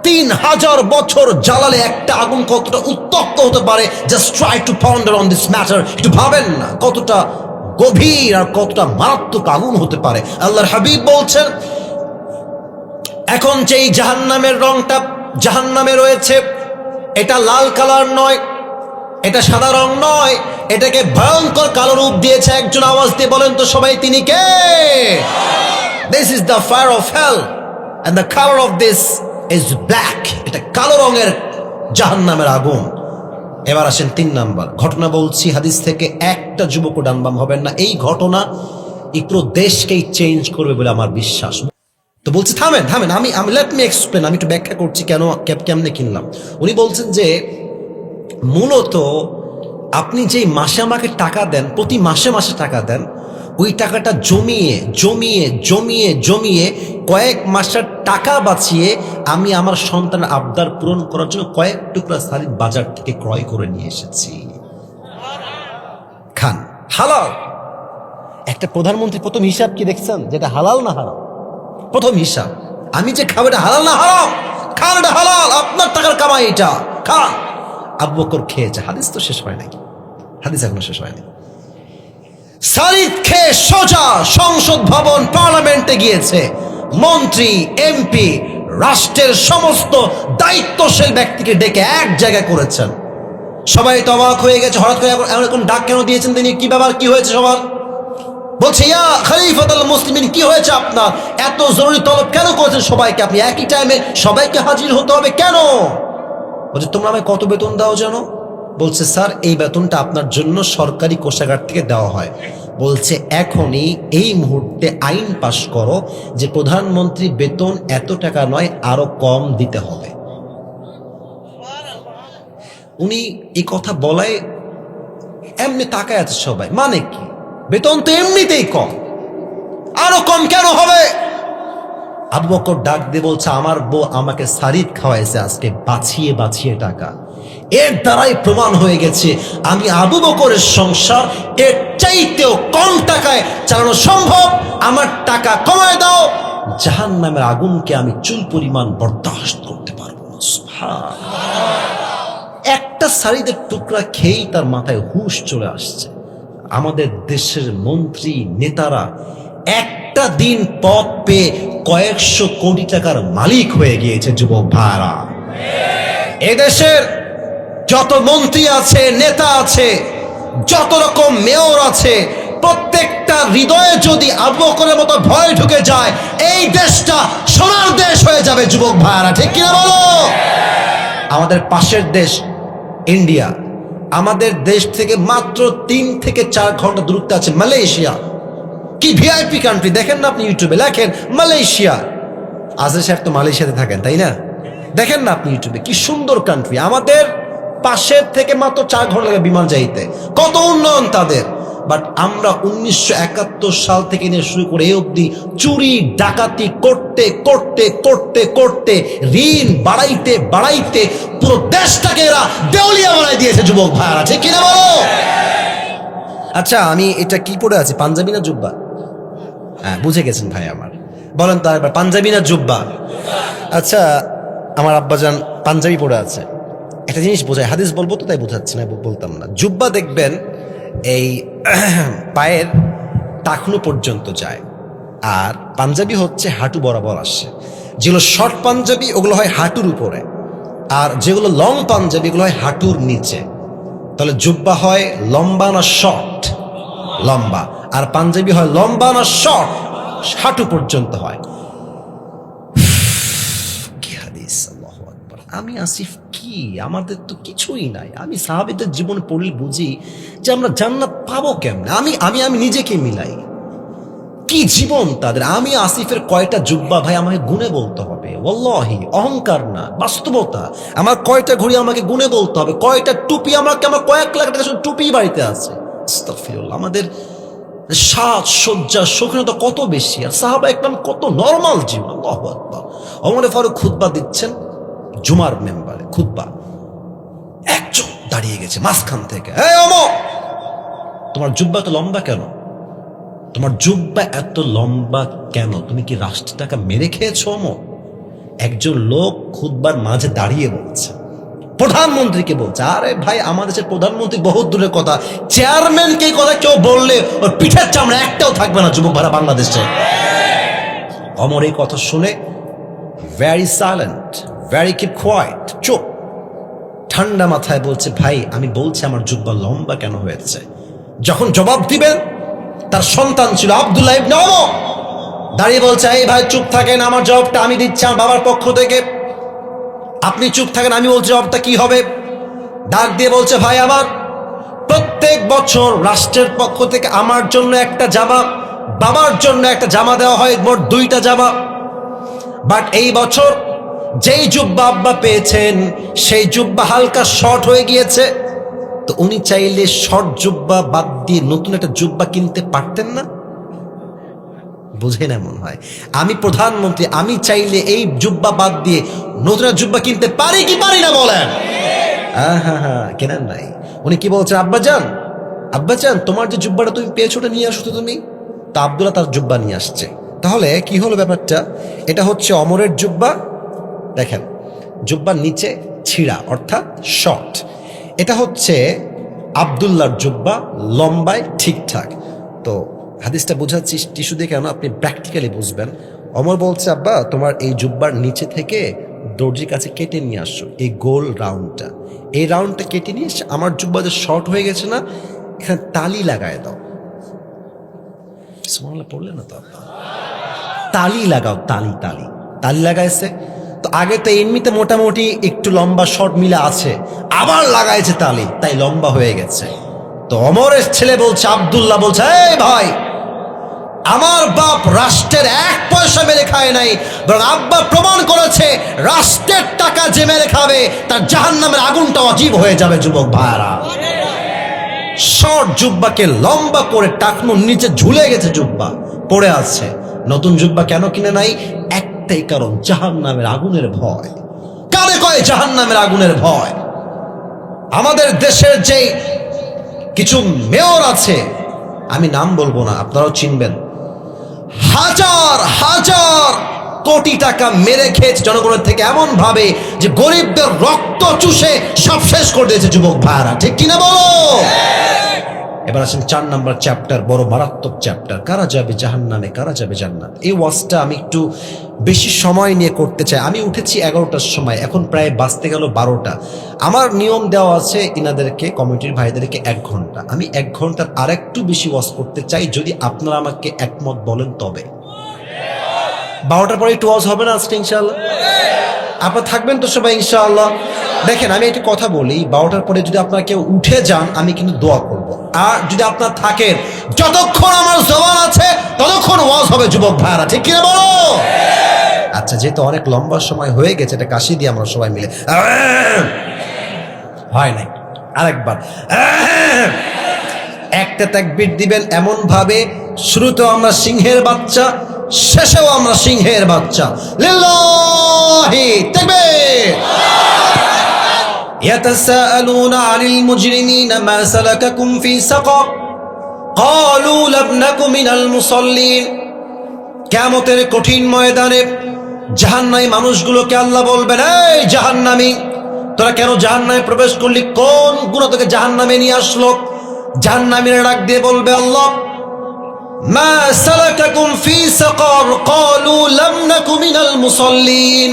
3000 বছর জ্বালালে একটা আগুন কতটা উত্তপ্ত হতে পারে, just try to ponder on this matter. একটু ভাবেন না কতটা গভীর আর কতটা মারাত্মক আগুন হতে পারে। আল্লাহর হাবিব বলছেন, এখন যেই জাহান্নামের রংটা জাহান্নামে রয়েছে, এটা লাল কালার নয়, এটা সাদা রং নয়, এটাকে ভয়ঙ্কর কালো রূপ দিয়েছে একজন। আওয়াজ দিয়ে বলেন তো সবাই তিনি কে? This is the fire of hell and the color of this is black. এটা কালো রঙের জাহান্নামের আগুন। এবার আসেন 3 নাম্বার ঘটনা বলছি হাদিস থেকে, একটা যুবকও ডানবাম হবেন না। এই ঘটনা এই পুরো দেশকেই চেঞ্জ করবে বলে আমার বিশ্বাস। তো বলছি থামেন থামেন, আমি লেট মি এক্সপ্লেন, আমি একটু ব্যাখ্যা করছি কেমনে কিনলাম। উনি বলছেন যে মূলত আপনি যেই মাসে আমাকে টাকা দেন, প্রতি মাসে মাসে টাকা দেন, ওই টাকাটা জমিয়ে জমিয়ে জমিয়ে জমিয়ে কয়েক মাসের টাকা বাঁচিয়ে আমি আমার সন্তানের আবদার পূরণ করার জন্য কয়েক টুকরা শাড়ি বাজার থেকে ক্রয় করে নিয়ে এসেছি। খান, হালাল। একটা প্রধানমন্ত্রী প্রথম হিসাব কি দেখছেন, যেটা হালাল না হারাম? প্রথম হিসাব আমি যে খাবো এটা হালাল না হারাম? খান, এটা হালাল, আপনার টাকার কামাই, এটা খান। আবু বকর খেয়েছে। হাদিস তো শেষ হয় নাই, হাদিস এখনো শেষ হয়নি। সারিদ খেয়ে সোজা সংসদ ভবন পার্লামেন্টে গিয়েছে। মন্ত্রী, এমপি, রাষ্ট্রের সমস্ত দায়িত্বশীল ব্যক্তিকে ডেকে এক জায়গায় করেছেন। সবাই তো অবাক হয়ে গেছে, হঠাৎ করে এরকম ডাক কেন দিয়েছেন তিনি? কি ব্যাপার, কি হয়েছে সবার? বলছে, ইয়া খলিফাতুল মুসলিমিন, কি হয়েছে আপনার? এত জরুরি তলব কেন করেছেন সবাইকে? আপনি একই টাইমে সবাইকে হাজির হতে হবে কেন? বলছে, তোমরা আমায় কত বেতন দাও জানো? বলছে, স্যার এই বেতনটা আপনার জন্য সরকারি কোষাগার থেকে দেওয়া হয়। বলছে, এখনই এই মুহূর্তে আইন পাশ করো যে প্রধানমন্ত্রী বেতন এত টাকা নয়, আরো কম দিতে হবে। উনি এই কথা বলায় এমনি তাকায় আছে সবাই, মানে কি? বেতন তো এমনিতেই কম, আরো কম কেন হবে? আবু বকর ডাক দিয়ে বলছে, আমার বউ আমাকে সারিদ খাওয়াইছে আজকে বাঁচিয়ে বাঁচিয়ে টাকা। এর দ্বারাই প্রমাণ হয়ে গেছে আমি আবু বকরের সংসার এর চাইতেও কম টাকায় চালানো সম্ভব। আমার টাকা কমায় দাও, জাহান্নামের আগুনকে আমি চুল পরিমাণ বরদাস্ত করতে পারবো না। একটা সারিদের টুকরা খেয়েই তার মাথায় হুঁশ চলে আসছে। আমাদের দেশের মন্ত্রী নেতারা একটা দিন পদ পেয়ে কয়েকশো কোটি টাকার মালিক হয়ে গিয়েছে। যুবক ভাইরা, এদেশের যত মন্ত্রী আছে, নেতা আছে, যত রকম মেয়র আছে, প্রত্যেকটা হৃদয়ে যদি আবু বকরের মতো ভয় ঢুকে যায়, এই দেশটা সোনার দেশ হয়ে যাবে যুবক ভাইয়ারা, ঠিক কিনা বলো? আমাদের পাশের দেশ ইন্ডিয়া, আমাদের দেশ থেকে মাত্র 3 থেকে 4 ঘন্টা দূরত্বে আছে মালয়েশিয়া। কি ভিআইপি কান্ট্রি, দেখেন না আপনি ইউটিউবে লেখেন মালয়েশিয়া। আজহার সাহেব তো মালয়েশিয়াতে থাকেন, তাই না? দেখেন না আপনি ইউটিউবে, কি সুন্দর কান্ট্রি। আমাদের পাশের থেকে মাত্র 4 ঘন্টা লাগে বিমান যাইতে, কত উন্নয়ন তাদের। বাট আমরা 1971 সাল থেকে নিয়ে শুরু করে এই অবধি চুরি ডাকাতি করতে করতে করতে করতে ঋণ বাড়াইতে বাড়াইতে পুরো দেশটাকে এরা দেউলিয়া বানাই দিয়েছে যুবক ভাইয়ারা, ঠিক কিনা বলো? আচ্ছা, আমি এটা কি পরে আছি, পাঞ্জাবি না জুব্বা? হ্যাঁ, বুঝে গেছেন ভাই আমার। বলেন তো একবার, পাঞ্জাবি না জুব্বা? আচ্ছা, আমার আব্বাজান পাঞ্জাবি পরে আছে। একটা জিনিস বোঝায়, হাদিস বলবো তো তাই বোঝাচ্ছে না, বলতাম না। জুব্বা দেখবেন এই পায়ের টাকনু পর্যন্ত যায়, আর পাঞ্জাবি হচ্ছে হাঁটু বরাবর আসে। যেগুলো শর্ট পাঞ্জাবি ওগুলো হয় হাঁটুর উপরে, আর যেগুলো লং পাঞ্জাবি এগুলো হয় হাঁটুর নিচে। তাহলে জুব্বা হয় লম্বা না শর্ট? লম্বা। আর পাঞ্জাবি হয় লম্বা না শর্ট? হাঁটু পর্যন্ত হয়। কি হাদিস! আল্লাহু আকবার। আমি আসিফ কি, আমাদের তো কিছুই নাই। আমি সাহাবীদের জীবন পড়লে বুঝি যে আমরা জান্নাত পাবো কেমনে। আমি আমি আমি নিজেকে মিলাই, কি জীবন তাদের। আমি আসিফের কয়টা জুব্বা ভাই আমাকে গুনে বলতে হবে, ওয়াল্লাহি, অহংকার না, বাস্তবতা। আমার কয়টা ঘড়ি আমাকে গুনে বলতে হবে, কয়টা টুপি আমাকে, আমার কয়েক লাখ টাকা টুপি বাড়িতে আছে। আস্তাগফিরুল্লাহ। আমাদের সাজ সজ্জা শৌখিনতা কত বেশি, আর সাহাবা একদম কত নরমাল জীবন। আল্লাহু আকবার। ওমরে ফারুক খুতবা দিচ্ছেন জুমার মেম্বারে, খুতবা, একজন দাঁড়িয়ে গেছে মাঝখান থেকে, এই ওমর, তোমার জুব্বা তো লম্বা কেন? তোমার জুব্বা এত লম্বা কেন? তুমি কি রাষ্ট্র টাকা মেরে খেয়েছো? ওমর, একজন লোক খুতবার মাঝে দাঁড়িয়ে বলছে, প্রধানমন্ত্রীকে বলছে। আরে ভাই, আমাদের দেশের প্রধানমন্ত্রী বহুত দূরের কথা, চেয়ারম্যানকে এই কথা কেউ বললে ওর পিঠের চামড়া একটাও থাকবে না যুবক ভাড়া বাংলাদেশে। অমর এই কথা শুনে very silent, very keep quiet, চুপ, ঠান্ডা মাথায় বলছে, ভাই আমি বলছি আমার জুব্বা লম্বা কেন হয়েছে। যখন জবাব দিবেন, তার সন্তান ছিল আব্দুল্লাহ ইবনে ওমর, দাঁড়িয়ে বলছে, এই ভাই চুপ থাকেন, আমার জবাবটা আমি দিচ্ছি আমার বাবার পক্ষ থেকে, আপনি চুপ থাকেন, আমি বলছি জবাবটা কি হবে। ডাক দিয়ে বলছে, ভাই আমার প্রত্যেক বছর রাষ্ট্রের পক্ষ থেকে আমার জন্য একটা জামা, বাবার জন্য একটা জামা দেওয়া হয়, মোট 2টা জামা। বাট এই বছর যেই জুব্বা আব্বা পেয়েছেন সেই জুব্বা হালকা শর্ট হয়ে গিয়েছে, তো উনি চাইলে শর্ট জুব্বা বাদ দিয়ে নতুন একটা জুব্বা কিনতে পারতেন না? বুঝে না মনে হয়। আমি প্রধানমন্ত্রী, আমি চাইলে এই জুব্বা বাদ দিয়ে নতুন জুব্বা কিনতে পারি কি পারি না বলেন? হ্যাঁ, কেনেন নাই। উনি কি বলছেন, আব্বাজান, আব্বাজান তোমার যে জুব্বাটা তুমি পেয়েছো ওটা নিয়ে আসো তো তুমি। তা আব্দুল্লাহ তার জুব্বা নিয়ে আসছে। তাহলে কি হলো ব্যাপারটা? এটা হচ্ছে অমরের জুব্বা, দেখেন জুব্বার নিচে ছিঁড়া অর্থাৎ শর্ট। এটা হচ্ছে আব্দুল্লাহর জুব্বা, লম্বায় ঠিকঠাক। তো হাদিসটা বোঝাচ্ছি টিস্যু দিয়ে কেন, আপনি প্র্যাকটিক্যালি বুঝবেন। অমর বলছে, আব্বা তোমার এই জুব্বার নিচে থেকে দর্জির কাছে কেটে নিয়ে আসছো এই গোল রাউন্ডটা, এই রাউন্ডটা কেটে নিয়ে এসে আমার জুব্বা যে শর্ট হয়ে গেছে না, এখানে তালি লাগায় দাও। পড়লে না তো, তালি লাগাও, তালি তালি তালি লাগাইছে। তো আগে তো এমনিতে মোটামুটি একটু লম্বা শর্ট মিলে আছে, আবার লাগাইছে তালি, তাই লম্বা হয়ে গেছে। তো অমরের ছেলে বলছে, আব্দুল্লাহ বলছে, এই ভাই আমার বাপ রাষ্ট্রের 1 পয়সা মেরে খায় নাই, বরং আব্বা প্রমাণ করেছে রাষ্ট্রের টাকা যে মেরে খাবে তার জাহান্নামের আগুনটা অজীব হয়ে যাবে। যুবক ভাইরা, শর্ট জুব্বাকে লম্বা করে টাকনুর নিচে ঝুলে গেছে, জুব্বা পড়ে আছে। নতুন জুব্বা কেন কিনে নাই? একটাই কারণ, জাহান্নামের আগুনের ভয়। কারে কয় জাহান্নামের আগুনের ভয়? আমাদের দেশের যে কিছু মেয়র আছে, আমি নাম বলবো না, আপনারাও চিনবেন, হাজার হাজার কোটি টাকা মেরে খেয়েছে জনগণের থেকে এমন ভাবে যে গরিবদের রক্ত চুষে সব শেষ করে দিয়েছে। যুবক ভাইরা, ঠিক কিনা বলো? এবার আসেন 4 নম্বর চ্যাপ্টার, বড় মারাত্মক চ্যাপ্টার, কারা যাবে জাহান্নামে, কারা যাবে জান্নাত। এই ওয়াজটা আমি একটু বেশি সময় নিয়ে করতে চাই। আমি উঠেছি 11টার সময়, এখন প্রায় বাজতে গেল 12টা। আমার নিয়ম দেওয়া আছে ইনাদেরকে, কমিটির ভাইদেরকে 1 ঘন্টা। আমি 1 ঘন্টার আর একটু বেশি ওয়াজ করতে চাই, যদি আপনারা আমাকে একমত বলেন তবে। 12টার পরে একটু ওয়াজ হবে না আজকে ইনশাআল্লাহ? আপনারা থাকবেন তো সবাই ইনশাআল্লাহ? দেখেন আমি একটা কথা বলি, 12টার পরে যদি আপনারা কেউ উঠে যান আমি কিন্তু দোয়া করব। আর যদি আপনারা থাকেন, যতক্ষণ আমার জবান আছে ততক্ষণ ওয়াজ হবে যুবক ভাইরা, ঠিক কিনা বলো? আচ্ছা, যেহেতু অনেক লম্বা সময় হয়ে গেছে, এটা কাশি দিয়ে আমরা সবাই মিলে হয় নাই, আরেকবার একটা তাকবীর দিবেন এমন ভাবে শুরুতেও আমরা সিংহের বাচ্চা, শেষেও আমরা সিংহের বাচ্চা। লিল্লাহি তাকবীর। ইয়াতাসাআলুনা আনিল মুজরিমিনা মা সালাকাকুম ফি সাকার ক্বালু লাম নাকু মিনাল মুসাল্লিন। কিয়ামতের কঠিন ময়দানে জাহান্নামী মানুষগুলোকে আল্লাহ বলবেন, এই জাহান্নামী, তোরা কেন জাহান্নামে প্রবেশ করলি? কোন গুনাহ তোকে জাহান্নামে নিয়ে আসলো? জাহান্নামীরা ডাক দিয়ে বলবে, আল্লাহ মা সালাকাকুম ফি সাকার ক্বালু লাম নাকু মিনাল মুসাল্লিন।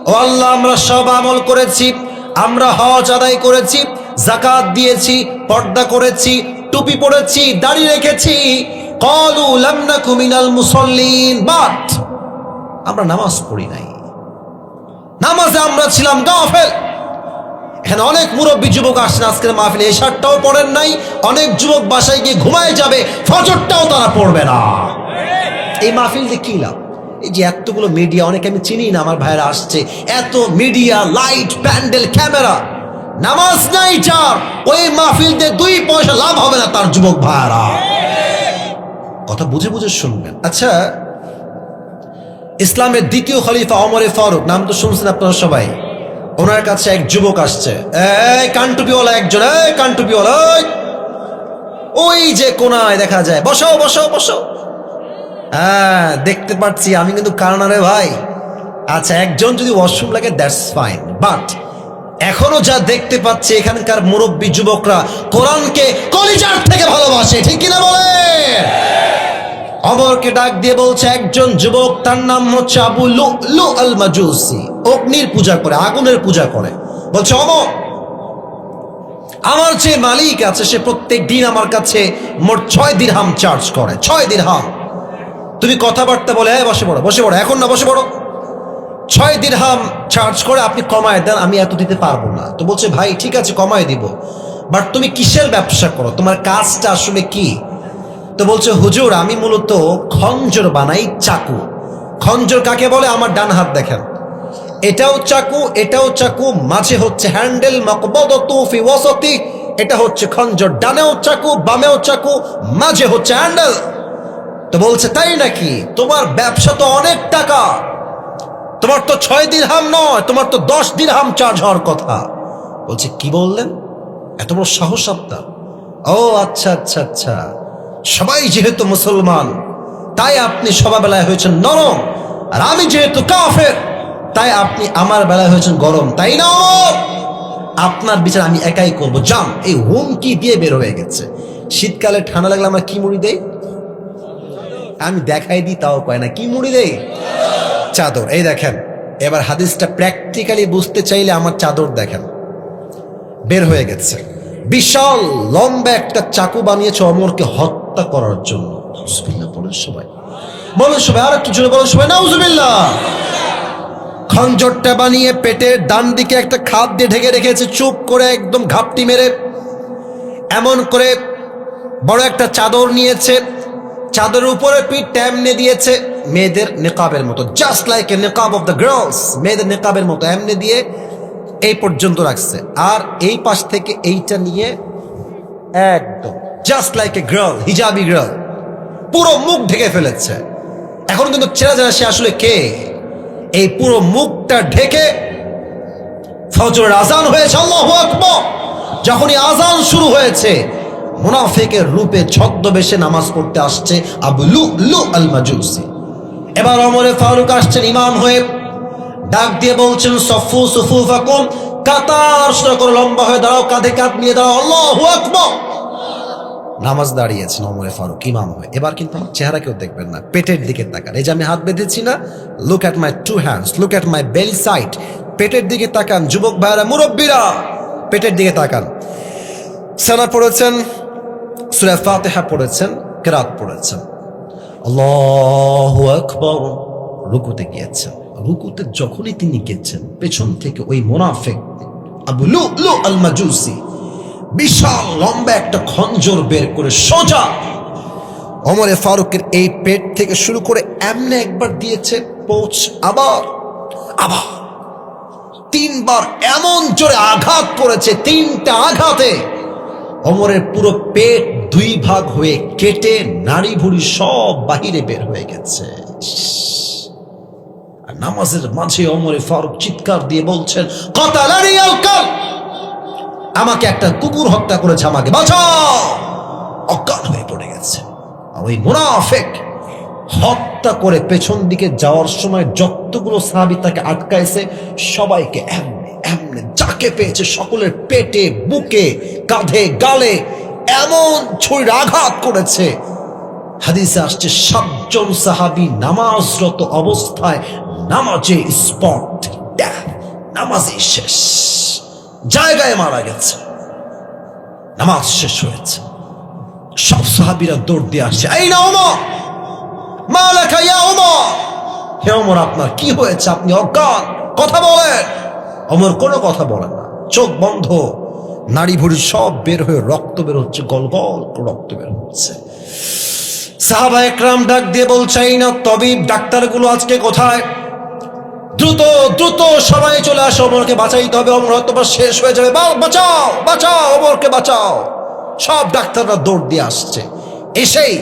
ও আল্লাহ, আমরা সব আমল করেছি, আমরা হজ আদায় করেছি, যাকাত দিয়েছি, পর্দা করেছি, টুপি পরেছি, দাড়ি রেখেছি। ক্বালু লাম নাকু মিনাল মুসাল্লিন, বাট আমরা নামাজ পড়ি নাই, নামাজে আমরা ছিলাম গাফেল। এখানে অনেক মুরব্বী যুবক আসেন আজকের মাহফিলে, এশারটাও পড়েন নাই, অনেক যুবক বাসায় গিয়ে ঘুমায় যাবে, ফজরটাও তারা পড়বে না। এই মাহফিল দিয়ে কি লাভ? এই যে এতগুলো মিডিয়া, অনেকে আমি চিনি না, আমার ভাইরা আসছে, এত মিডিয়া, লাইট, প্যান্ডেল, ক্যামেরা, নামাজ নাই যার, ওই মাহফিল দিয়ে 2 পয়সা লাভ হবে না তার, যুবক ভাইরা। কথা বুঝে বুঝে শুনবেন। আচ্ছা, ইসলামের দ্বিতীয় খলিফা ওমরে ফারুক, নাম তো শুনছেন আপনারা সবাই। ওনার কাছে এক যুবক আসছে, এই কানটুপিওয়ালা একজন, এই কানটুপিওয়ালা, ওই যে কোনায় দেখা যায়, বসো বসো বসো। হ্যাঁ, দেখতে পাচ্ছি, আমি কিন্তু কারণারে ভাই। আচ্ছা, একজন যদি ওয়াশরুম লাগে দ্যাটস ফাইন, বাট এখনো যা দেখতে পাচ্ছি এখানকার মুরব্বী যুবকরা কোরআনকে কলিজার থেকে ভালোবাসে, ঠিক কিনা বলে? অমরকে ডাক দিয়ে বলছে, একজন যুবক, তার নাম হচ্ছে আবু লুলু আল মাজুসি, অগ্নির পূজা করে, আগুনের পূজা করে। বলছে, অমর, আমার যে মালিক আছে সে প্রত্যেক দিন আমার কাছে মোট 6 দিরহাম চার্জ করে, 6 দিরহাম। তুমি কথাবার্তা বলে, বসে পড়ো বসে পড়ো, এখন না, বসে পড়ো। 6 দিরহাম চার্জ করে, আপনি কমায় দেন, আমি এত দিতে পারবো না। তো বলছে, ভাই ঠিক আছে কমায় দিব, বাট তুমি কিসের ব্যবসা করো, তোমার কাজটা আসলে কি? তো বলছে, হুজুর আমি মূলত খঞ্জর বানাই, চাকু। খঞ্জর কাকে বলে? আমার ডান হাত দেখেন, এটাও চাকু, এটাও চাকু, মাঝে হচ্ছে হ্যান্ডেল, মাকবাদাতু ফি ওয়াসাতি, এটা হচ্ছে খঞ্জর, ডানেও চাকু, বামেও চাকু, মাঝে হচ্ছে হ্যান্ডেল। তো বলছে, তাই নাকি? তোমার ব্যবসা তো অনেক টাকা, তোমার তো 6 দিরহাম নয়, তোমার তো 10 দিরহাম চার্জ হওয়ার কথা। বলছে, কি বললেন? এত বড় সাহস আপনার? ও আচ্ছা আচ্ছা আচ্ছা, সবাই যেহেতু মুসলমান তাই আপনি সবার বেলায় হয়েছেন নরম, আর আমি যেহেতু কাফের তাই আপনি আমার বেলায় হয়েছেন গরম, তাই না? আপনার বিচার আমি একাই করবো, যান। এই হুমকি দিয়ে বের হয়ে গেছে। শীতকালে ঠান্ডা লাগলে আমরা কি মুড়ি দেই? আমি দেখাই দিই, তাও কয় না, কি মুড়ি দেই? চাদর। এই দেখেন, এবার হাদিসটা প্র্যাকটিক্যালি বুঝতে চাইলে আমার চাদর দেখেন, বের হয়ে গেছে। বিশাল লম্বা একটা চাকু বানিয়েছে অমরকে হত্যা করার জন্য। নাউজুবিল্লাহ বলেন সবাই, বলেন সবাই, আর একটু জোরে বলেন সবাই, নাউজুবিল্লাহ। খঞ্জরটা বানিয়ে পেটের ডান দিকে একটা খাদ দিয়ে ঢেকে রেখেছে, চুপ করে একদম ঘাপটি মেরে। এমন করে বড় একটা চাদর নিয়েছে, চাদরের উপরে পিঠটা এমনি দিয়েছে, মেয়েদের নিকাবের মতো, জাস্ট লাইক এ নিকাব অফ দ্য গার্লস, মেয়েদের নিকাবের মতো এমনি দিয়ে এই পর্যন্ত রাখছে। আর এই পাশ থেকে এইটা নিয়ে একদম just like a girl, hijabi girl, পুরো মুখ ঢেকে ফেলেছে। এখন কিন্তু চেনা যায় সে আসলে কে। এই পুরো মুখটা ঢেকে ফজরের আজান হয়েছে, আল্লাহু আকবার। যখনই আজান শুরু হয়েছে, মুনাফিকের রূপে ছদ্মবেশে নামাজ পড়তে আসছে আবু লুলু আল মাজুসি। এবার ওমরে ফারুক আসছেন ইমাম হয়ে, ডাক দিয়ে বলছেন, সফু সুফুফাকুম, কাতার সোজা করে লম্বা হয়ে দাঁড়াও, কাঁধে কাঁধ নিয়ে দাঁড়াও, আল্লাহু আকবার। নামাজ দাঁড়িয়েছেন ওমরে ফারুক ইমাম হয়ে। এবার কিন্তু আমার চেহারা কেউ দেখবেন না, পেটের দিকে তাকান। এই যে আমি হাত বেঁধেছি না, look at my two hands, look at my belly side. পেটের দিকে তাকান যুবক ভাইরা, মুরব্বীরা, পেটের দিকে তাকান। সানা পড়েছেন, সূরা ফাতিহা পড়েছেন, কিরাত পড়েছেন, আল্লাহু আকবার, রুকুতে গিয়েছেন। রুকুতে যখনই তিনি গেছেন, পেছন থেকে ওই মুনাফিক আবু লুলু আল মাজুসি বিশাল লম্বা একটা খঞ্জর বের করে সোজা ওমরে ফারুকের এই পেট থেকে শুরু করে এমনে একবার দিয়েছে পোঁচ, আবার আবার তিনবার এমন জোরে আঘাত করেছে, তিনটা আঘাতে ওমরের পুরো পেট দুই ভাগ হয়ে কেটে নাড়ি ভুড়ি সব বাহিরে বের হয়ে গেছে। আর নামাজের মাঝে ওমরে ফারুক চিৎকার দিয়ে বলছেন, কাতালানি আল কালব, আমাকে একটা কুকুর হত্যা করেছে, আমাকে বাঁচাও। অজ্ঞান হয়ে পড়ে গেছে। আর ওই মুনাফিক হত্যা করে পেছন দিকে যাওয়ার সময় যতগুলো সাহাবী তাকে আটকাইছে সবাইকে এমনি এমনি যাকে পেয়েছে সকলের পেটে, বুকে, কাঁধে, গালে এমন ছুরির আঘাত করেছে। হাদিসে আসছে 7 জন সাহাবী নামাজরত অবস্থায় নামাজে স্পট ডেথ, নামাজে শেষ, জায়গায় মারা গেছে। নামাজ শেষ হয়েছে, সব সাহাবীরা দৌড় দিয়ে আসছে, এই না ওমর, মা লাকা ইয়া ওমর, হে ওমর আপনার কি হয়েছে, আপনি অজ্ঞান, কথা বলেন। ওমর কোনো কথা বলেন না, চোখ বন্ধ, নাড়ি ভুড়ি সব বের হয়ে রক্ত বের হচ্ছে, গল গল রক্ত বের হচ্ছে। সাহাবা একরাম ডাক দিয়ে বলছে, এই না তবিব, ডাক্তারগুলো আজকে কোথায়? দ্রুত দ্রুত সবাই চলে আসো, ওমরকে বাঁচাইতে হবে, ওমর হয়তো শেষ হয়ে যাবে, বাঁচাও বাঁচাও, ওমরকে বাঁচাও। সব ডাক্তাররা দৌড় দিয়ে আসছে। এসেই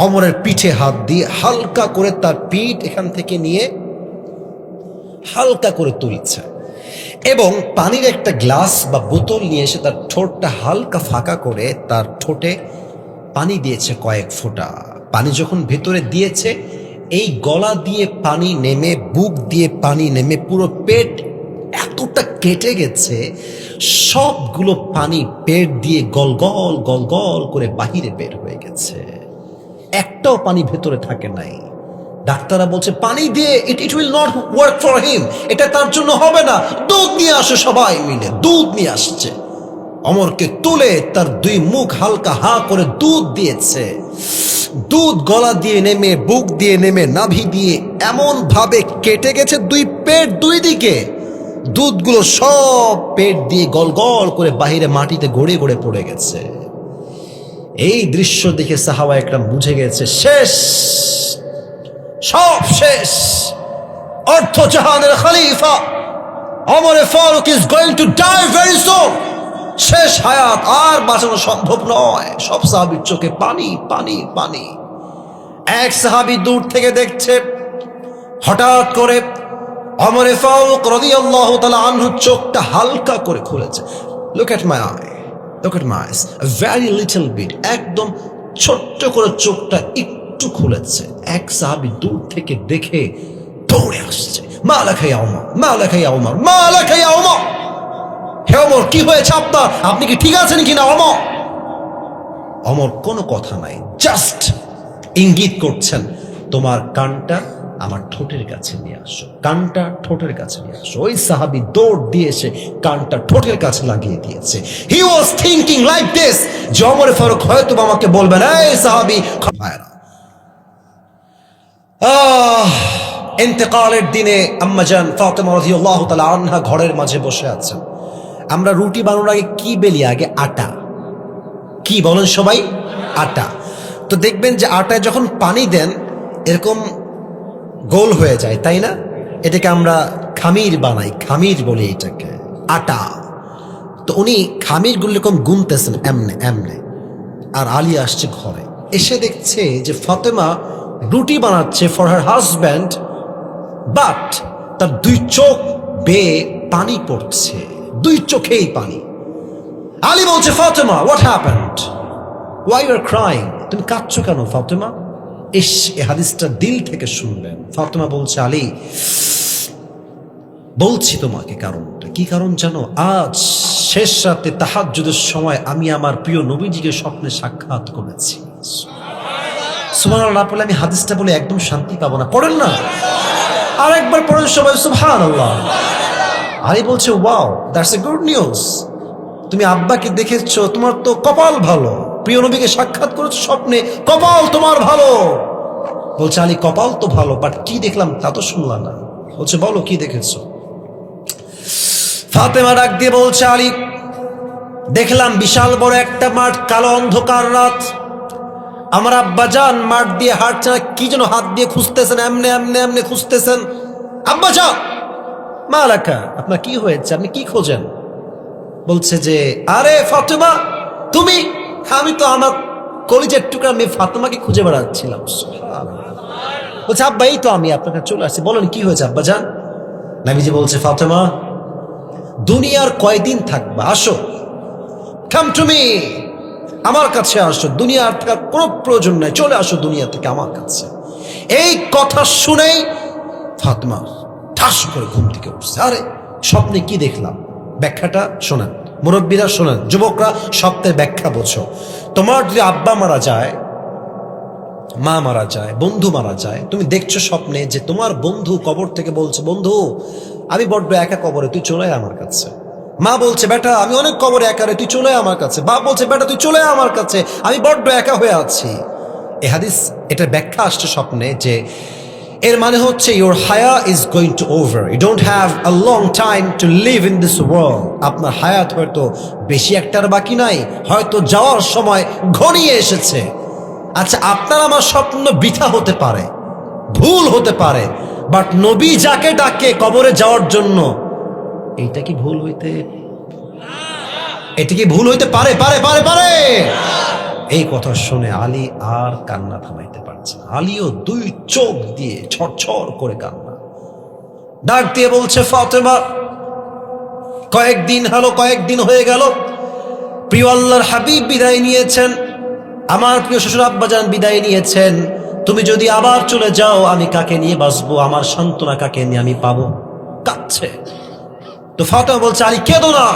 ওমরের পিঠে হাত দিয়ে হালকা করে তার পিঠ এখান থেকে নিয়ে হালকা করে তুলছে এবং পানির একটা গ্লাস বা বোতল নিয়ে এসে তার ঠোঁটটা হালকা ফাঁকা করে তার ঠোঁটে পানি দিয়েছে কয়েক ফোঁটা। পানি যখন ভেতরে দিয়েছে, এই গলা দিয়ে পানি নেমে, বুক দিয়ে পানি নেমে পুরো পেট এতটা কেটে গেছে, সবগুলো পানি পেট দিয়ে গলগল গলগল করে বাহিরে বের হয়ে গেছে, একটাও পানি ভেতরে থাকে নাই। ডাক্তাররা বলছে পানি দিয়ে it will not work for him, এটা তার জন্য হবে না, দুধ নিয়ে আসে। সবাই মিলে দুধ নিয়ে আসছে, ওমরকে তুলে তার দুই মুখ হালকা হা করে দুধ দিয়েছে। দুধ গলা দিয়ে নেমে, বুক দিয়ে নেমে, নাভি দিয়ে এমন ভাবে কেটে গেছে, দুই পেট দুই দিকে দুধগুলো সব পেট দিয়ে গল গল করে বাহিরে মাটিতে গড়ে গড়ে পড়ে গেছে। এই দৃশ্য দেখে সাহাবা একরাম বুঝে গেছে শেষ, সব শেষ। অর্থ জাহানের খলিফা ওমরে Farooq is going to die very soon. শেষ হায়াত, আর বাঁচানো সম্ভব নয়। সব সাহাবীর চোখে পানি পানি পানি। এক সাহাবী দূর থেকে দেখছে, হঠাৎ করে ওমরে ফারুক রাদিয়াল্লাহু তাআলা আনহু চোখটা হালকা করে খুলেছে। Look at my eye, look at my eyes, a very little bit, একদম ছোট্ট করে চোখটা একটু খুলেছে। এক সাহাবী দূর থেকে দেখে দৌড়ে আসছে, মা লাকা ইয়া ওমর, মা লাকা ইয়া ওমর, মা লাকা ইয়া ওমর, হে ওমর কি হয়েছে আপনার, আপনি কি ঠিক আছেন কিনা ওমর? ওমর কোনো কথা নাই, জাস্ট ইঙ্গিত করছেন, তোমার কানটা আমার ঠোঁটের কাছে নিয়ে আসো, কানটা ঠোঁটের কাছে নিয়ে আসো। ওই সাহাবী দৌড় দিয়ে এসে কানটা ঠোঁটের কাছে লাগিয়ে দিয়েছে। হি ওয়াজ থিংকিং লাইক দিস, যে ওমরে ফারুক হয়তো আমাকে বলবেন, এই সাহাবী। ইন্তেকালের দিনে আম্মাজান ফাতেমা রাদিয়াল্লাহু তাআলা আনহা ঘরের মাঝে বসে আছেন। আমরা রুটি বানানোর আগে কি বেলি? আগে আটা। কি বলেন সবাই? আটা। তো দেখবেন যে আটায় যখন পানি দেন এরকম গোল হয়ে যায়, তাই না? এটাকে আমরা খামির বানাই, খামির বলি এটাকে, আটা। তো উনি খামিরগুলো এরকম গুনতেছেন এমনে এমনে। আর আলী আসছে ঘরে, এসে দেখছে যে ফাতেমা রুটি বানাচ্ছে ফর হার হাজব্যান্ড, বাট তার দুই চোখ বেয়ে পানি পড়ছে, দুই চোখেই পানি। আলী বলছে, Fatima what happened, why you are crying, তুমি কাঁদছো কেন ফাতেমা? এই হাদিসটা দিল থেকে শুনলেন। ফাতেমা বলছে, আলী বলছি তোমাকে কারণটা কি কারণ জানো? আজ শেষ রাতে তাহাজ্জুদের সময় আমি আমার প্রিয় নবীজিকে স্বপ্নে সাক্ষাৎ করেছি। সুবহানাল্লাহ না পড়লে আমি হাদিসটা বলে একদম শান্তি পাবো না। পড়েন না, আর একবার পড়েন সবাই সুবহানাল্লাহ। আলী বলছে wow, that's a good news. তুমি আব্বাকে দেখেছো, তোমার তো কপাল ভালো, প্রিয় নবীকে সাক্ষাৎ করেছো স্বপ্নে, কপাল তোমার ভালো। বলছে আলী কপাল তো ভালো, বাট কি দেখলাম তা তো শুনলাম না। বলছে বলো কি দেখেছো? ফাতেমা ডাক দিয়ে বলছে আলী, দেখলাম বিশাল বড় একটা মাঠ, কালো অন্ধকার রাত, আমার আব্বাজান মাঠ দিয়ে হাঁটছে, কি যেন হাত দিয়ে খুঁজতেছেন, এমনে এমনে এমনে খুঁজতেছেন। আব্বাজান মালাকা, আপনার কি হয়েছে, আপনি কি খোঁজেন? বলছে যে আরে ফাতেমা তুমি, আমি তো আমার কলিজার টুকরা মেয়ে ফাতেমাকে খুঁজে বেড়াচ্ছিলাম। বলছে আব্বা এই তো আমি আপনার কাছে চলে আসছি, বলেন কি হয়েছে আব্বাজান? নবীজি বলছে ফাতেমা দুনিয়ার কয়দিন থাকবা, আসো, কাম টু মি, আমার কাছে আসো, দুনিয়ার থাকার কোনো প্রয়োজন নাই, চলে আসো দুনিয়া থেকে আমার কাছে। এই কথা শুনেই ফাতেমা ঠাস করে ঘুম থেকে উঠছে। আরে স্বপ্নে কি দেখলাম, ব্যাখ্যাটা শোনেন, মুরব্বীরা শোনেন, যুবকরা স্বপ্নের ব্যাখ্যা বোঝো। তোমার যদি আব্বা মারা যায়, মা মারা যায়, বন্ধু মারা যায়, তুমি দেখছো স্বপ্নে যে তোমার বন্ধু কবর থেকে বলছে বন্ধু আমি বড্ড একা কবরে, তুই চলে আয় আমার কাছে। মা বলছে বেটা আমি অনেক কবরে একা রে, তুই চলে আয় আমার কাছে। বাপ বলছে বেটা তুই চলে আয় আমার কাছে, আমি বড্ড একা হয়ে আছি। এ হাদিস এটার ব্যাখ্যা আসছে স্বপ্নে যে এর মানে হচ্ছে your haya is going to over, you don't have a long time to live in this world. আপনার হায়াত হয়তো বেশি একটার বাকি নাই, হয়তো যাওয়ার সময় ঘনিয়ে এসেছে। আচ্ছা আপনার আমার স্বপ্ন বৃথা হতে পারে, ভুল হতে পারে, বাট নবী যাকে ডাকে কবরে যাওয়ার জন্য, এটা কি ভুল হইতে, এটা কি ভুল হইতে পারে? পারে পারে পারে। এই কথা শুনে আলী আর কান্না থামাইতে পারছে না। আলীও দুই চোখ দিয়ে ছড়ছড় করে কান্না, ডাক দিয়ে বলছে ফাতেমা কয়েকদিন হয়ে গেল, প্রিয় আল্লাহর হাবিব বিদায় নিয়েছেন, আমার প্রিয় শ্বশুর আব্বাজান বিদায় নিয়েছেন, তুমি যদি আবার চলে যাও আমি কাকে নিয়ে বাঁচবো, আমার সান্ত্বনা কাকে নিয়ে আমি পাবো? কাঁদছে। তো ফাতেমা বলছে আলী কেঁদো না,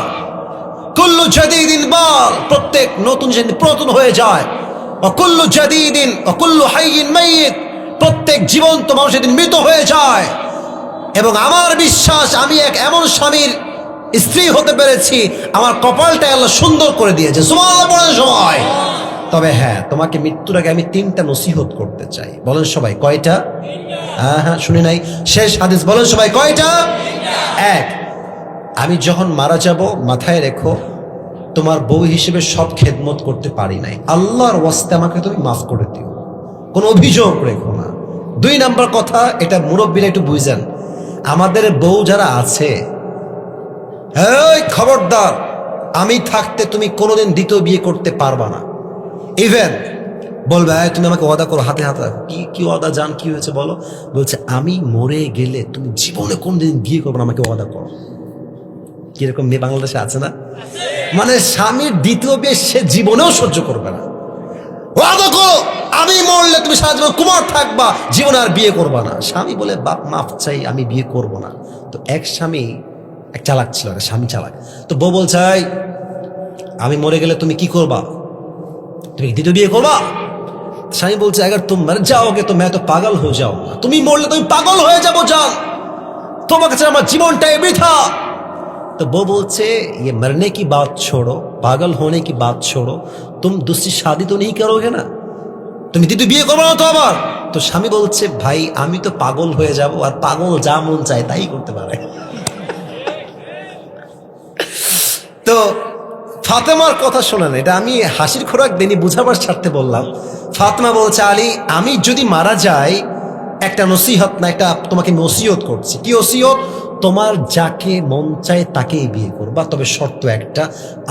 কুল্লু জাদীদিন বাল, প্রত্যেক নতুন জিনিস পুরাতন হয়ে যায়, কুল্লু জাদীদিন কুল্লু হাইয়িন মাইয়িত, প্রত্যেক জীবন্ত মানুষ একদিন মৃত হয়ে যায়। এবং আমার বিশ্বাস আমি এক এমন স্বামীর স্ত্রী হতে পেরেছি, আমার কপালটা আল্লাহ সুন্দর করে দিয়েছে। সুবহানাল্লাহ পড়ার সময়। তবে হ্যাঁ তোমাকে মৃত্যুর আগে আমি 3টা নসিহত করতে চাই। বলেন সবাই কয়টা? হ্যাঁ শুনি নাই, শেষ হাদিস বলেন সবাই কয়টা? 1, আমি যখন মারা যাব মাথায় রেখো তোমার বউ হিসেবে সব খেদমত করতে পারি নাই, আল্লাহর ওয়াস্তে আমাকে তুমি মাফ করে দিও, কোনো অভিযোগ রেখো না। 2 নাম্বার কথা, এটা মুরব্বীরা একটু বুঝেন, আমাদের বউ যারা আছে, এই খবরদার আমি থাকতে তুমি কোনোদিন দ্বিতীয় বিয়ে করতে পারবা না। ইভেন বলবে তুমি আমাকে ওয়াদা করো, হাতে হাতে কি ওয়াদা জান, কি হয়েছে বলো? বলছে আমি মরে গেলে তুমি জীবনে কোনদিন বিয়ে করবে না, আমাকে ওয়াদা করো। কিরকম মেয়ে বাংলাদেশে আছে না, মানে স্বামীর দ্বিতীয় বিয়ে সে জীবনেও সহ্য করবে না, ওয়াদা করো আমি মরলে তুমি সারা জীবন কুমার থাকবা, জীবনে আর বিয়ে করবা না। স্বামী বলে বাপ মাফ চাই, আমি বিয়ে করব না। তো এক স্বামী, এক চালাক ছিল, স্বামী চালাক। তো বউ বলছে আমি মরে গেলে তুমি কি করবা, তুমি দ্বিতীয় বিয়ে করবা? স্বামী বলছে अगर तुम मर जाओगे तो मैं तो पागल हो जाऊंगा, তুমি মরলে তুমি পাগল হয়ে যাবো জান, তোমার কাছে আমার জীবনটাই বৃথা। तो वो बोलते ये मरने की बात छोड़ो, पागल होने की बात छोड़ो, तुम दूसरी शादी तो नहीं करोगे ना, তুমি দ্বিতীয় বিয়ে করবে না তো আবার? তো স্বামী বলছে ভাই আমি তো পাগল হয়ে যাব, আর পাগল যা মন চায় তাই করতে পারে। তো ফাতেমার কথা শোনেন, এটা আমি হাসির খোরাক দেনি, বুঝাবার স্বার্থে বললাম। ফাতেমা বলছে আলী আমি যদি মারা যাই, একটা নসিহত না, একটা তোমাকে ওসিয়ত করছি। কি ওসিয়ত? তোমার যাকে মন চায় তাকেই বিয়ে করবা, তবে শর্ত একটা,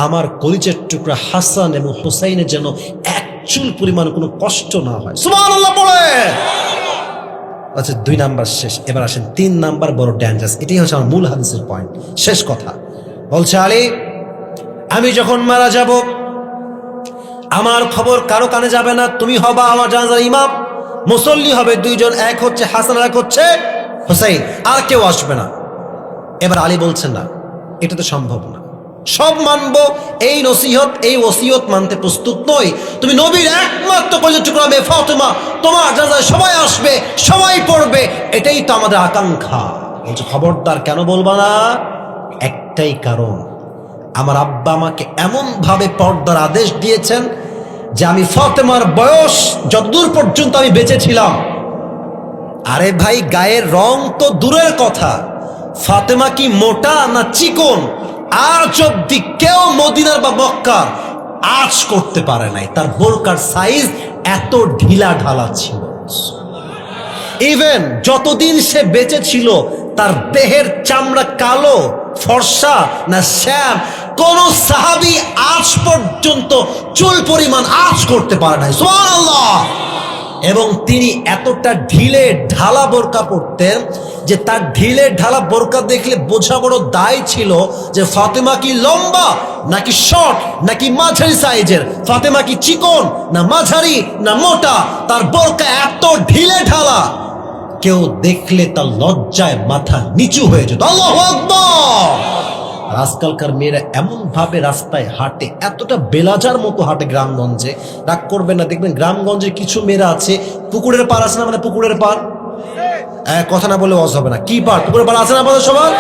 আমার কলিজার টুকরা হাসান এবং হুসাইনের যেন এক চুল পরিমাণ কোনো কষ্ট না হয়। সুবহানাল্লাহ পড়ে। আচ্ছা 2 নাম্বার শেষ, এবার আসেন 3 নাম্বার বড় ডেঞ্জারাস, এটাই হচ্ছে আমার মূল হাদিসের পয়েন্ট, শেষ কথা। বলছে আলী আমি যখন মারা যাব আমার খবর কারো কানে যাবে না, তুমি হবা আমার জানাজার ইমাম, মুসল্লি হবে 2 জন, এক হচ্ছে হাসান আর এক হচ্ছে হুসাইন, আর কেউ আসবে না। এবার আলী বলছেন না, এটা তো সম্ভব না, সব মানবো, এই নসিহত এই ওসিয়ত মানতে প্রস্তুত নই। তুমি নবীর একমাত্র কলিজার টুকরা মেয়ে ফাতেমা, তোমার জানাজায় সবাই আসবে, সবাই পড়বে, এটাই তো আমাদের আকাঙ্ক্ষা। বলছে খবরদার, কেন বলবা না? একটাই কারণ, আমার আব্বা আমাকে এমন ভাবে পর্দার আদেশ দিয়েছেন যে আমি ফাতেমার বয়স যতদূর পর্যন্ত আমি বেঁচে ছিলাম, আরে ভাই গায়ের রং তো দূরের কথা, ফাতেমা কি মোটা না চিকন আজ অব্দি কেউ মদিনার বা মক্কার আজ করতে পারে নাই। তার বোরকার সাইজ এত ঢিলা ঢালা ছিল। ইভেন যতদিন সে বেঁচে ছিল তার দেহের চামড়া কালো ফর্সা না শ্যাম, কোন সাহাবী আজ পর্যন্ত চুল পরিমাণ আজ করতে পারে নাই। সুবহানাল্লাহ। এবং তিনি এতটা ঢিলে ঢালা বোরকা পরতেন যে তার ঢিলে ঢালা বোরকা দেখলে বোঝা বড় দায় ছিল যে ফাতেমা কি লম্বা নাকি শর্ট নাকি মাঝারি সাইজের, ফাতেমা কি চিকন না মাঝারি না মোটা। তার বোরকা এত ঢিলে ঢালা, কেউ দেখলে তার লজ্জায় মাথা নিচু হয়ে যেত। আল্লাহু আকবার। আর আজকালকার মেয়েরা এমন ভাবে রাস্তায় হাঁটে, এতটা বেলাজার মতো হাঁটে গ্রামগঞ্জে। রাগ করবেন না, দেখবেন গ্রামগঞ্জে কিছু মেয়েরা আছে, পুকুরের পার আছে না, মানে পুকুরের পার, কথা না বলে ওয়াজ হবে না, কি পার, পুকুরের পার আছে না আপনাদের সবার?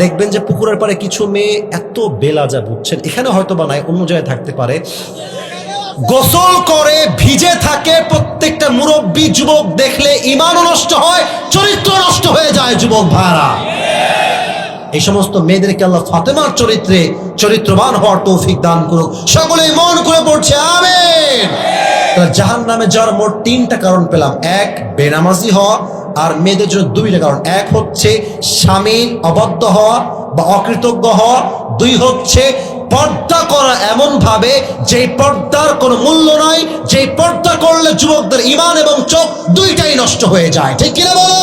দেখবেন যে পুকুরের পারে কিছু মেয়ে এত বেলাজা, বুঝছেন, এখানে হয়তো বা নাই, অন্য জায়গায় থাকতে পারে, গোসল করে ভিজে থাকে। প্রত্যেকটা মুরব্বী যুবক দেখলে ঈমানও নষ্ট হয়, চরিত্র নষ্ট হয়ে যায়। যুবক ভাইরা, এই সমস্ত মেয়েদেরকে আল্লাহ ফাতেমার চরিত্রে চরিত্রবান হওয়ার তৌফিক দান করুক। সকলে মন করে পড়ছে আমিন। জাহান্নামে যাওয়ার মোট 3টা কারণ পেলাম। এক, বেনামাজি হওয়া, আর মেয়েদের জন্য 2টা কারণ। এক হচ্ছে স্বামীর অবাধ্য হওয়া বা অকৃতজ্ঞ হওয়া, 2 হচ্ছে পর্দা করা এমন ভাবে যে পর্দার কোনো মূল্য নাই, যে পর্দা করলে যুবকদের ঈমান এবং চোখ 2টাই নষ্ট হয়ে যায়। ঠিক কিনা বলো?